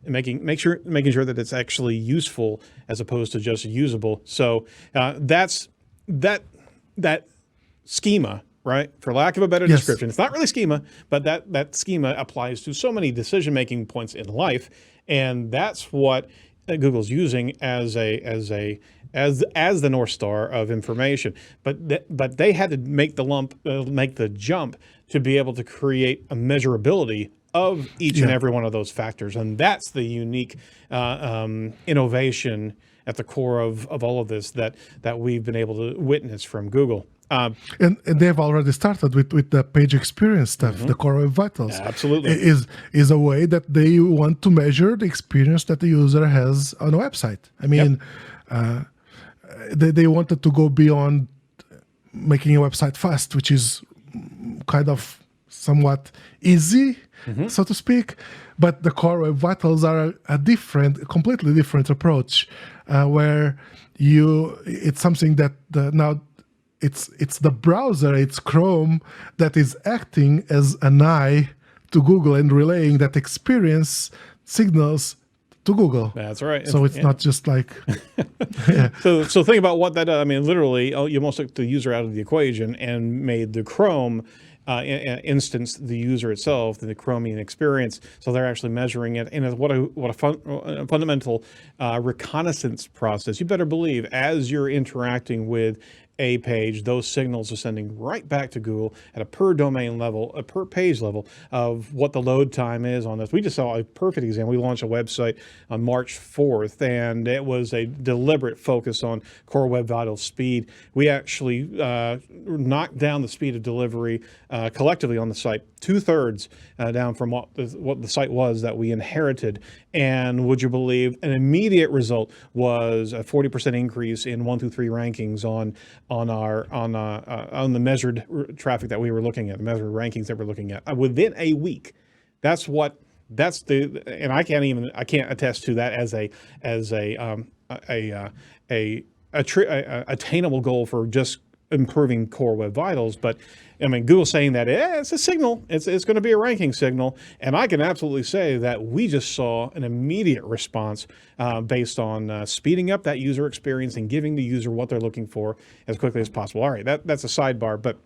making sure that it's actually useful as opposed to just usable. So that's that schema, right? For lack of a better description, it's not really schema, but that schema applies to so many decision-making points in life, and that's what Google's using as the North Star of information. But they had to make the jump to be able to create a measurability of each and every one of those factors, and that's the unique innovation at the core of all of this that we've been able to witness from Google. And they've already started with the page experience stuff, the Core Web Vitals. Absolutely. Is a way that they want to measure the experience that the user has on a website. I mean, they wanted to go beyond making a website fast, which is kind of somewhat easy, so to speak. But the Core Web Vitals are a completely different approach, where it's something that now it's the browser, it's Chrome, that is acting as an eye to Google and relaying that experience signals to Google. That's right. So it's not just like... So think about what that does. I mean, literally, you almost took the user out of the equation and made the Chrome instance the user itself, the Chromium experience. So they're actually measuring it. And what a fundamental reconnaissance process. You better believe, as you're interacting with a page, those signals are sending right back to Google at a per domain level, a per page level of what the load time is on this. We just saw a perfect example. We launched a website on March 4th, and it was a deliberate focus on Core Web Vitals speed. We actually knocked down the speed of delivery collectively on the site, 2/3 down from what the site was that we inherited. And would you believe, an immediate result was a 40% increase in 1 through 3 rankings on the measured traffic that we were looking at, the measured rankings that we're looking at within a week. And I can't attest to that as a attainable goal for just improving core web vitals. But I mean, Google's saying that it's a signal. It's going to be a ranking signal. And I can absolutely say that we just saw an immediate response based on speeding up that user experience and giving the user what they're looking for as quickly as possible. All right, that's a sidebar, but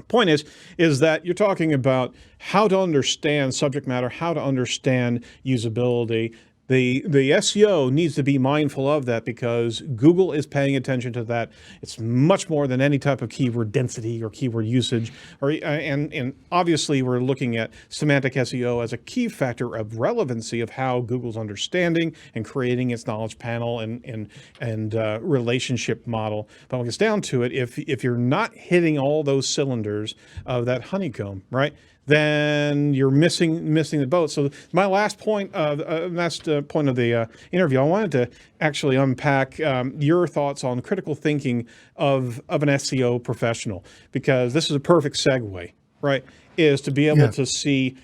point is that you're talking about how to understand subject matter, how to understand usability. The SEO needs to be mindful of that because Google is paying attention to that. It's much more than any type of keyword density or keyword usage. And obviously, we're looking at semantic SEO as a key factor of relevancy of how Google's understanding and creating its knowledge panel and relationship model. But when it gets down to it, if you're not hitting all those cylinders of that honeycomb, right, then you're missing the boat. So my last point of the interview, I wanted to actually unpack your thoughts on critical thinking of an SEO professional, because this is a perfect segue, right? Is to be able to see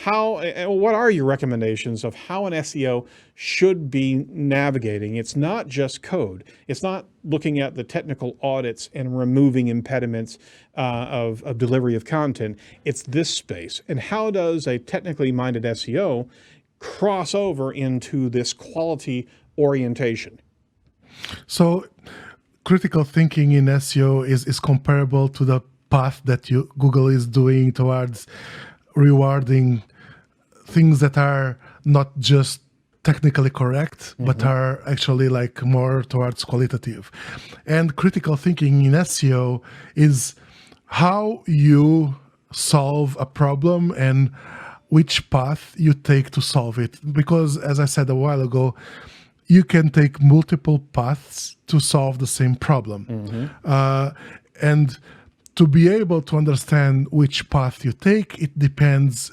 what are your recommendations of how an SEO should be navigating? It's not just code. It's not looking at the technical audits and removing impediments of delivery of content. It's this space. And how does a technically minded SEO cross over into this quality orientation? So critical thinking in SEO is comparable to the path that Google is doing towards rewarding things that are not just technically correct, but are actually like more towards qualitative. And critical thinking in SEO is how you solve a problem and which path you take to solve it. Because as I said a while ago, you can take multiple paths to solve the same problem. And to be able to understand which path you take, it depends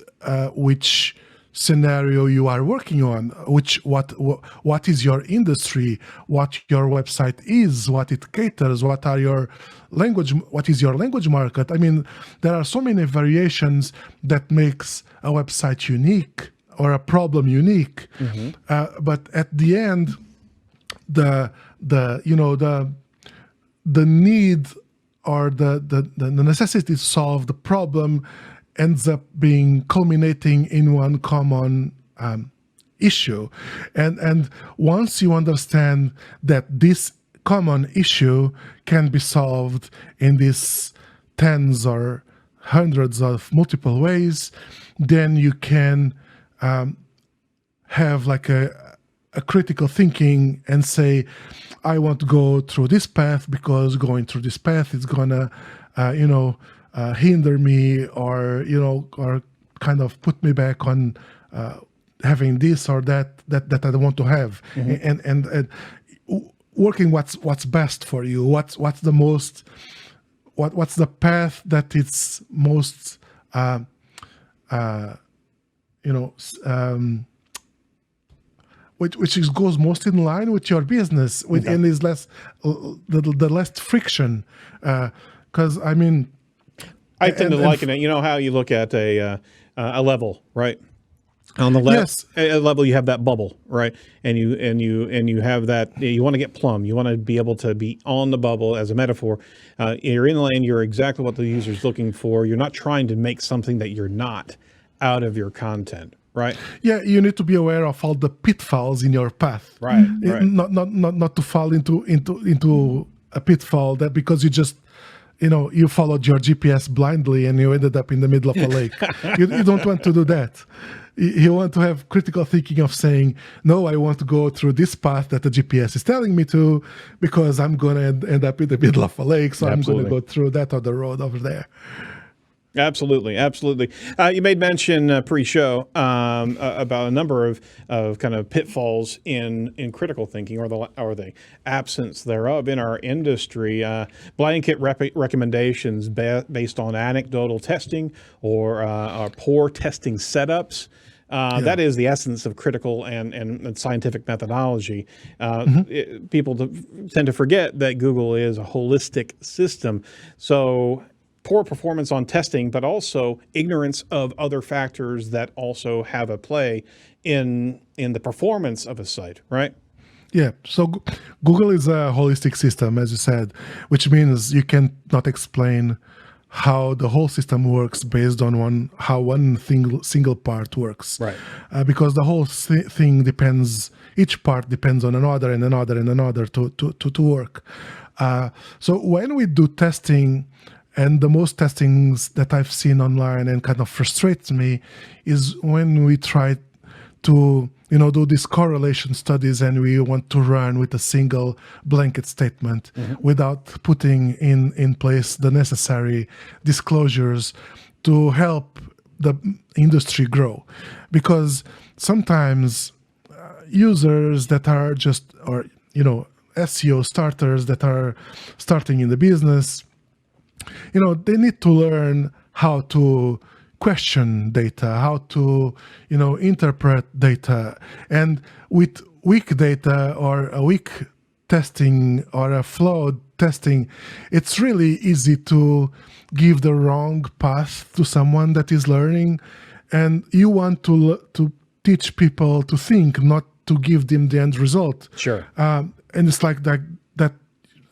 which scenario you are working on, what is your industry, what your website is, what it caters, what is your language market. I mean, there are so many variations that makes a website unique or a problem unique. But at the end, the need or the necessity to solve the problem ends up being culminating in one common issue. And once you understand that this common issue can be solved in these tens or hundreds of multiple ways, then you can have like a critical thinking and say, I want to go through this path because going through this path is gonna, hinder me or kind of put me back on having this or that I don't want to have, and working what's best for you. What's the most what's the path that it's most which goes most in line with your business, and is less the less friction. Because I mean, I tend to liken it. You know how you look at a level, right? On the left, a level, you have that bubble, right? And you have that. You want to get plumb. You want to be able to be on the bubble as a metaphor. You're in the lane. You're exactly what the user's looking for. You're not trying to make something that you're not out of your content. Right. Yeah, you need to be aware of all the pitfalls in your path. Right. Not to fall into a pitfall that because you just you followed your GPS blindly and you ended up in the middle of a lake. You don't want to do that. You want to have critical thinking of saying, no, I want to go through this path that the GPS is telling me to because I'm going to end up in the middle of a lake, so I'm going to go through that other road over there. Absolutely. You made mention pre-show about a number of kind of pitfalls in critical thinking or the absence thereof in our industry. Blanket recommendations based on anecdotal testing or poor testing setups. That is the essence of critical and scientific methodology. People tend to forget that Google is a holistic system. So poor performance on testing, but also ignorance of other factors that also have a play in the performance of a site, right? Yeah, so Google is a holistic system, as you said, which means you cannot explain how the whole system works based on how one single part works. Right. Because the whole thing depends, each part depends on another and another and another to work. So when we do testing, and the most testings that I've seen online and kind of frustrates me is when we try to do these correlation studies and we want to run with a single blanket statement without putting in place the necessary disclosures to help the industry grow. Because sometimes users that are just, or SEO starters that are starting in the business, they need to learn how to question data, how to, interpret data. And with weak data or a weak testing or a flawed testing, it's really easy to give the wrong path to someone that is learning. And you want to teach people to think, not to give them the end result. Sure. And it's like that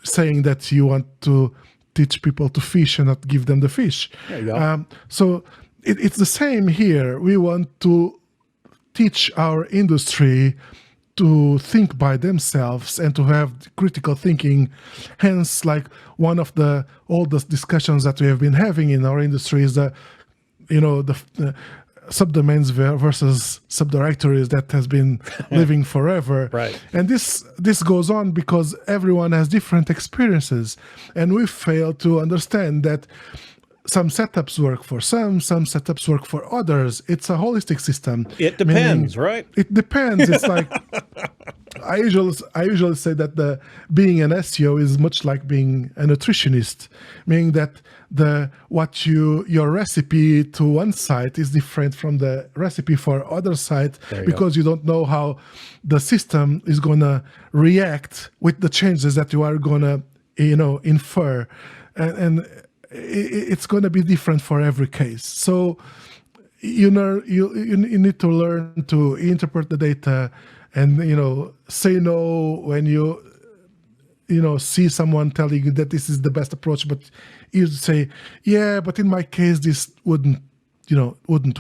saying that you want to teach people to fish and not give them the fish. There you go. So it's the same here. We want to teach our industry to think by themselves and to have critical thinking. Hence, like one of the oldest discussions that we have been having in our industry is the subdomains versus subdirectories that has been living forever. Right. And this goes on because everyone has different experiences, and we fail to understand that some setups work for some setups work for others. It's a holistic system. It depends, right? It depends. It's like I usually say that being an SEO is much like being a nutritionist, meaning that your recipe to one site is different from the recipe for other site because you don't know how the system is gonna react with the changes that you are gonna infer, and it's going to be different for every case. So you need to learn to interpret the data and say no when you see someone telling you that this is the best approach, but you say, yeah, but in my case this wouldn't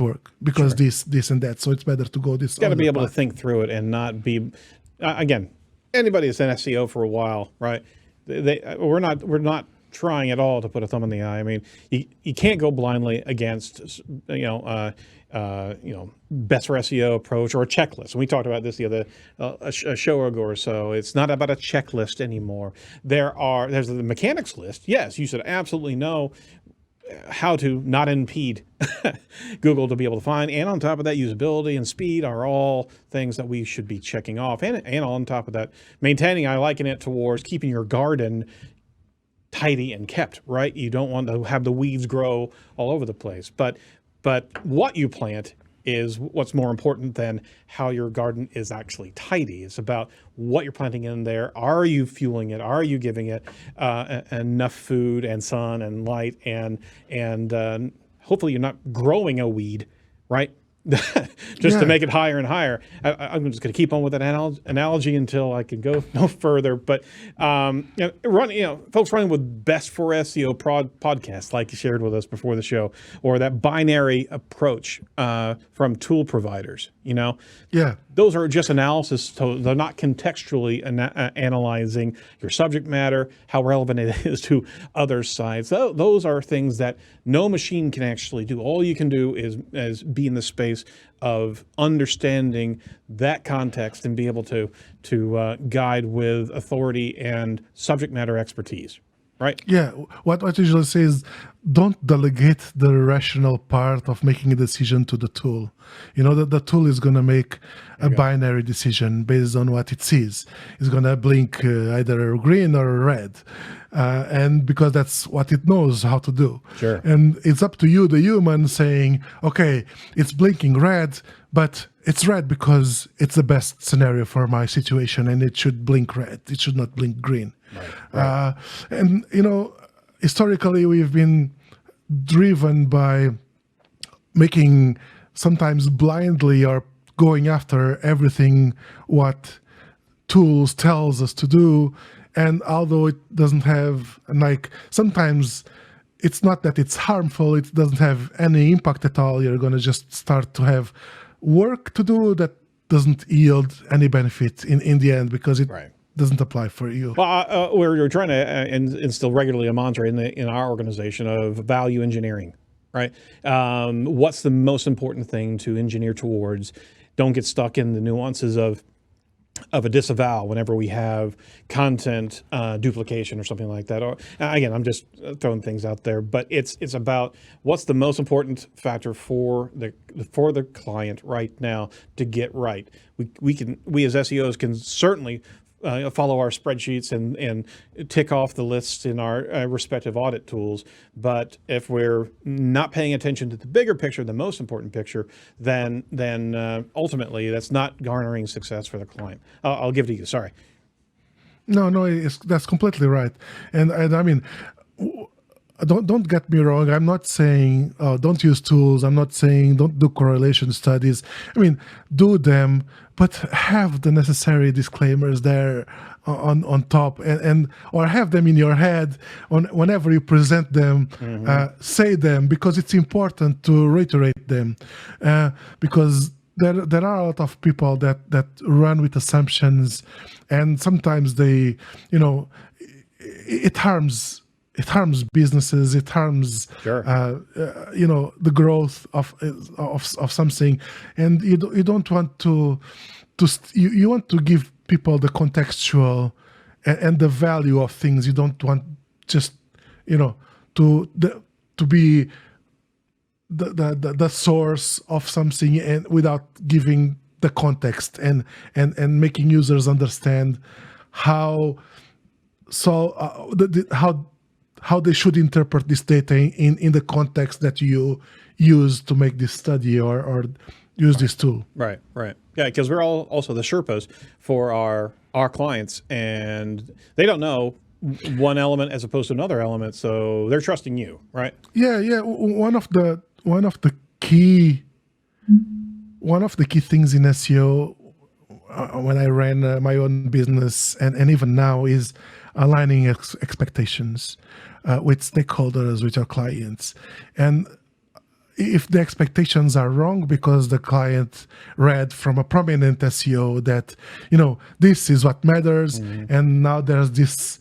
work because this and that, so it's better to go this. Got to be able to think through it and not be again, anybody that's an SEO for a while, right? We're not trying at all to put a thumb in the eye. I mean, you can't go blindly against best for SEO approach or a checklist. And we talked about this the other a show ago or so. It's not about a checklist anymore. There's the mechanics list. Yes, you should absolutely know how to not impede Google to be able to find. And on top of that, usability and speed are all things that we should be checking off. And on top of that, maintaining, I liken it towards keeping your garden tidy and kept, right? You don't want to have the weeds grow all over the place. But what you plant is what's more important than how your garden is actually tidy. It's about what you're planting in there. Are you fueling it? Are you giving it enough food and sun and light? And hopefully you're not growing a weed, right? To make it higher and higher. I'm just going to keep on with that analogy until I can go no further. But folks running with best for SEO podcasts, like you shared with us before the show, or that binary approach from tool providers. Those are just analysis. So they're not contextually analyzing your subject matter, how relevant it is to other sites. Those are things that no machine can actually do. All you can do is be in the space of understanding that context and be able to guide with authority and subject matter expertise. Right? Yeah. What I usually say is don't delegate the rational part of making a decision to the tool. The tool is going to make a binary decision based on what it sees. It's going to blink either green or red. And because that's what it knows how to do. Sure. And it's up to you, the human, saying, okay, it's blinking red, but it's red because it's the best scenario for my situation and it should blink red. It should not blink green. Right. And historically we've been driven by making sometimes blindly or going after everything what tools tells us to do. And although it doesn't have, like, sometimes it's not that it's harmful, it doesn't have any impact at all. You're going to just start to have work to do that doesn't yield any benefit in the end, because it doesn't apply for you. Well, we're trying to instill regularly a mantra in our organization of value engineering, right? What's the most important thing to engineer towards? Don't get stuck in the nuances of a disavow whenever we have content duplication or something like that. Or again, I'm just throwing things out there, but it's about what's the most important factor for the client right now to get right. We as SEOs can certainly follow our spreadsheets and tick off the lists in our respective audit tools. But if we're not paying attention to the bigger picture, the most important picture, then ultimately that's not garnering success for the client. I'll give it to you. Sorry. No, that's completely right. And I mean, don't get me wrong. I'm not saying don't use tools. I'm not saying don't do correlation studies. I mean, do them, but have the necessary disclaimers there on top, and or have them in your head whenever you present them. Say them, because it's important to reiterate them, because there are a lot of people that run with assumptions, and sometimes they, it harms businesses. It harms, the growth of something, and you don't want to you want to give people the contextual and the value of things. You don't want just to be the source of something and without giving the context and making users understand how they should interpret this data in the context that you use to make this study or use this tool. Right. Yeah, because we're all also the Sherpas for our clients, and they don't know one element as opposed to another element, so they're trusting you, right? Yeah. One of the key things in SEO when I ran my own business and even now is aligning expectations with stakeholders, with our clients. And if the expectations are wrong because the client read from a prominent SEO that, this is what matters, and now there's this,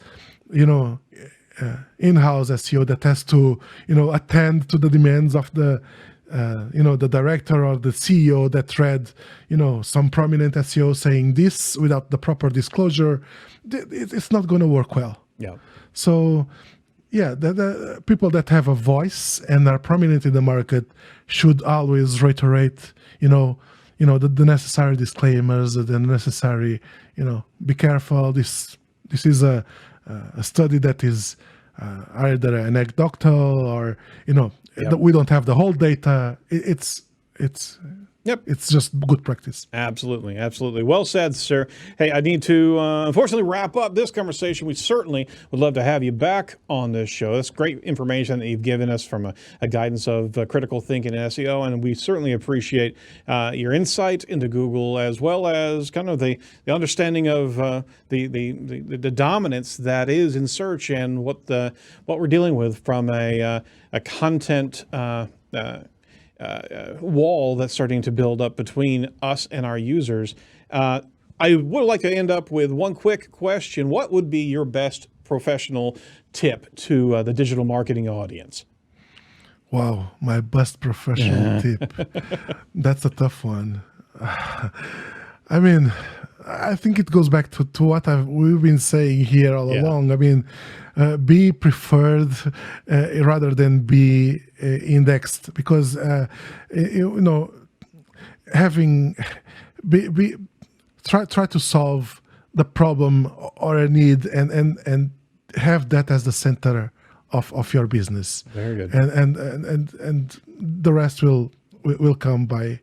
in-house SEO that has to, attend to the demands of the, the director or the CEO that read, some prominent SEO saying this without the proper disclosure, it's not going to work well. Yeah. So, the people that have a voice and are prominent in the market should always reiterate, the necessary disclaimers, the necessary, be careful. This is a study that is either anecdotal or, we don't have the whole data. It's just good practice. Absolutely. Well said, sir. Hey, I need to unfortunately wrap up this conversation. We certainly would love to have you back on this show. That's great information that you've given us from a guidance of critical thinking in SEO, and we certainly appreciate your insight into Google, as well as kind of the understanding of the dominance that is in search and what we're dealing with from a content wall that's starting to build up between us and our users. I would like to end up with one quick question. What would be your best professional tip to the digital marketing audience? Wow, my best professional tip. That's a tough one. I mean, I think it goes back to what we've been saying here all along. I mean, be preferred rather than be indexed, because try to solve the problem or a need and have that as the center of your business. Very good. And the rest will come by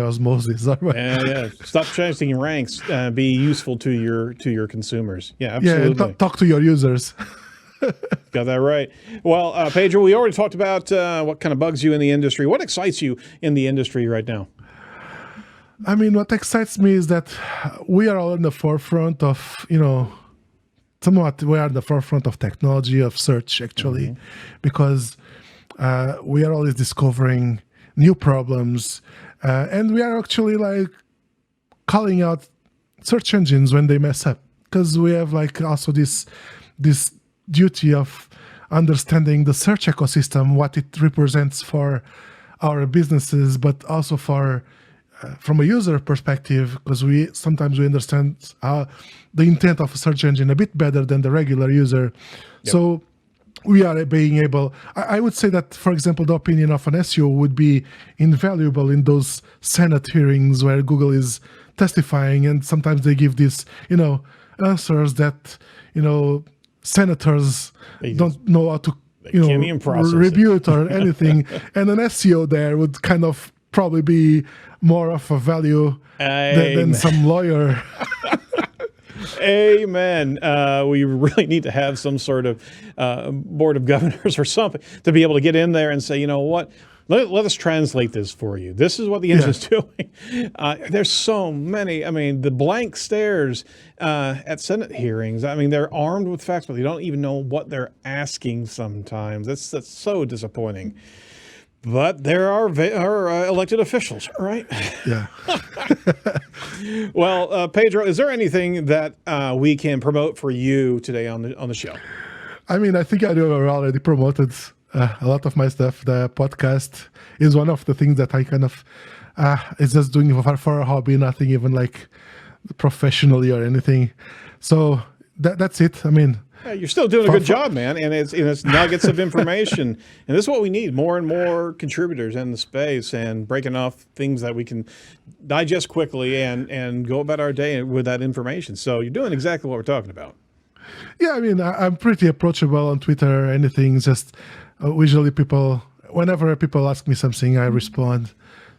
osmosis. Yeah. Stop chasing ranks. Be useful to your consumers. Yeah, absolutely. Yeah, talk to your users. Got that right. Well, Pedro, we already talked about what kind of bugs you in the industry. What excites you in the industry right now? I mean, what excites me is that we are all in the forefront of, somewhat we are at the forefront of technology, of search, actually, because we are always discovering new problems, and we are actually like calling out search engines when they mess up, because we have like also this duty of understanding the search ecosystem, what it represents for our businesses, but also for from a user perspective, because we sometimes understand the intent of a search engine a bit better than the regular user. Yep. So we are being able, I would say that, for example, the opinion of an SEO would be invaluable in those Senate hearings where Google is testifying, and sometimes they give these, answers that, senators don't know how to, rebut or anything. And an SEO there would kind of probably be more of a value than some lawyer. Amen. We really need to have some sort of board of governors or something to be able to get in there and say, you know what? Let us translate this for you. This is what the engine's doing. There's so many. I mean, the blank stares at Senate hearings. I mean, they're armed with facts, but they don't even know what they're asking sometimes. That's so disappointing. But there are elected officials, right? Yeah. Well, Pedro, is there anything that we can promote for you today on the show? I mean, I think I already promoted a lot of my stuff. The podcast is one of the things that I kind of is just doing for a hobby, nothing even like professionally or anything. So that's it. I mean, yeah, you're still doing a good job, man, and it's nuggets of information, and this is what we need: more and more contributors in the space, and breaking off things that we can digest quickly and go about our day with that information. So you're doing exactly what we're talking about. Yeah, I mean, I'm pretty approachable on Twitter. Anything, just usually whenever people ask me something, I respond.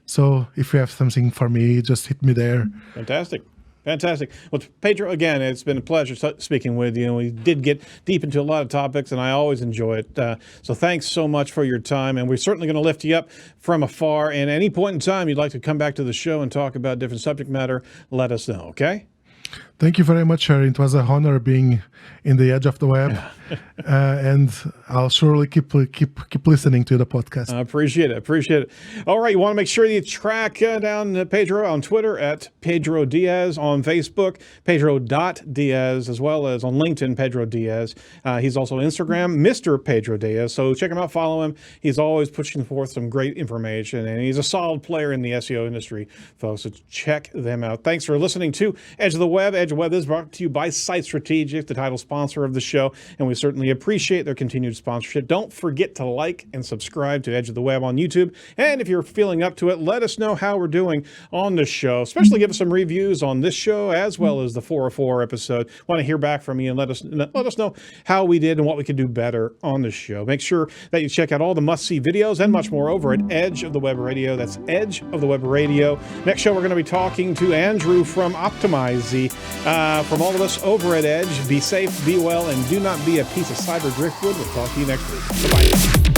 So if you have something for me, just hit me there. Fantastic. Well, Pedro, again, it's been a pleasure speaking with you. And we did get deep into a lot of topics, and I always enjoy it. So thanks so much for your time. And we're certainly going to lift you up from afar. And at any point in time you'd like to come back to the show and talk about different subject matter, let us know, okay? Thank you very much, Erin. It was an honor being in the edge of the web, and I'll surely keep listening to the podcast. I appreciate it. All right, you want to make sure you track down Pedro on Twitter at Pedro Dias, on Facebook, Pedro.Dias, as well as on LinkedIn, Pedro Dias. He's also on Instagram, Mr. Pedro Dias. So check him out, follow him. He's always pushing forth some great information, and he's a solid player in the SEO industry, folks. So check them out. Thanks for listening to Edge of the Web. Edge of the Web is brought to you by Site Strategic, the title sponsor of the show, and we certainly appreciate their continued sponsorship. Don't forget to like and subscribe to Edge of the Web on YouTube, and if you're feeling up to it, let us know how we're doing on the show. Especially give us some reviews on this show as well as the 404 episode. Want to hear back from you and let us know how we did and what we could do better on the show. Make sure that you check out all the must-see videos and much more over at Edge of the Web Radio. That's Edge of the Web Radio. Next show, we're going to be talking to Andrew from Optimize. From all of us over at Edge, be safe, be well, and do not be a piece of cyber driftwood. We'll talk to you next week. Bye-bye.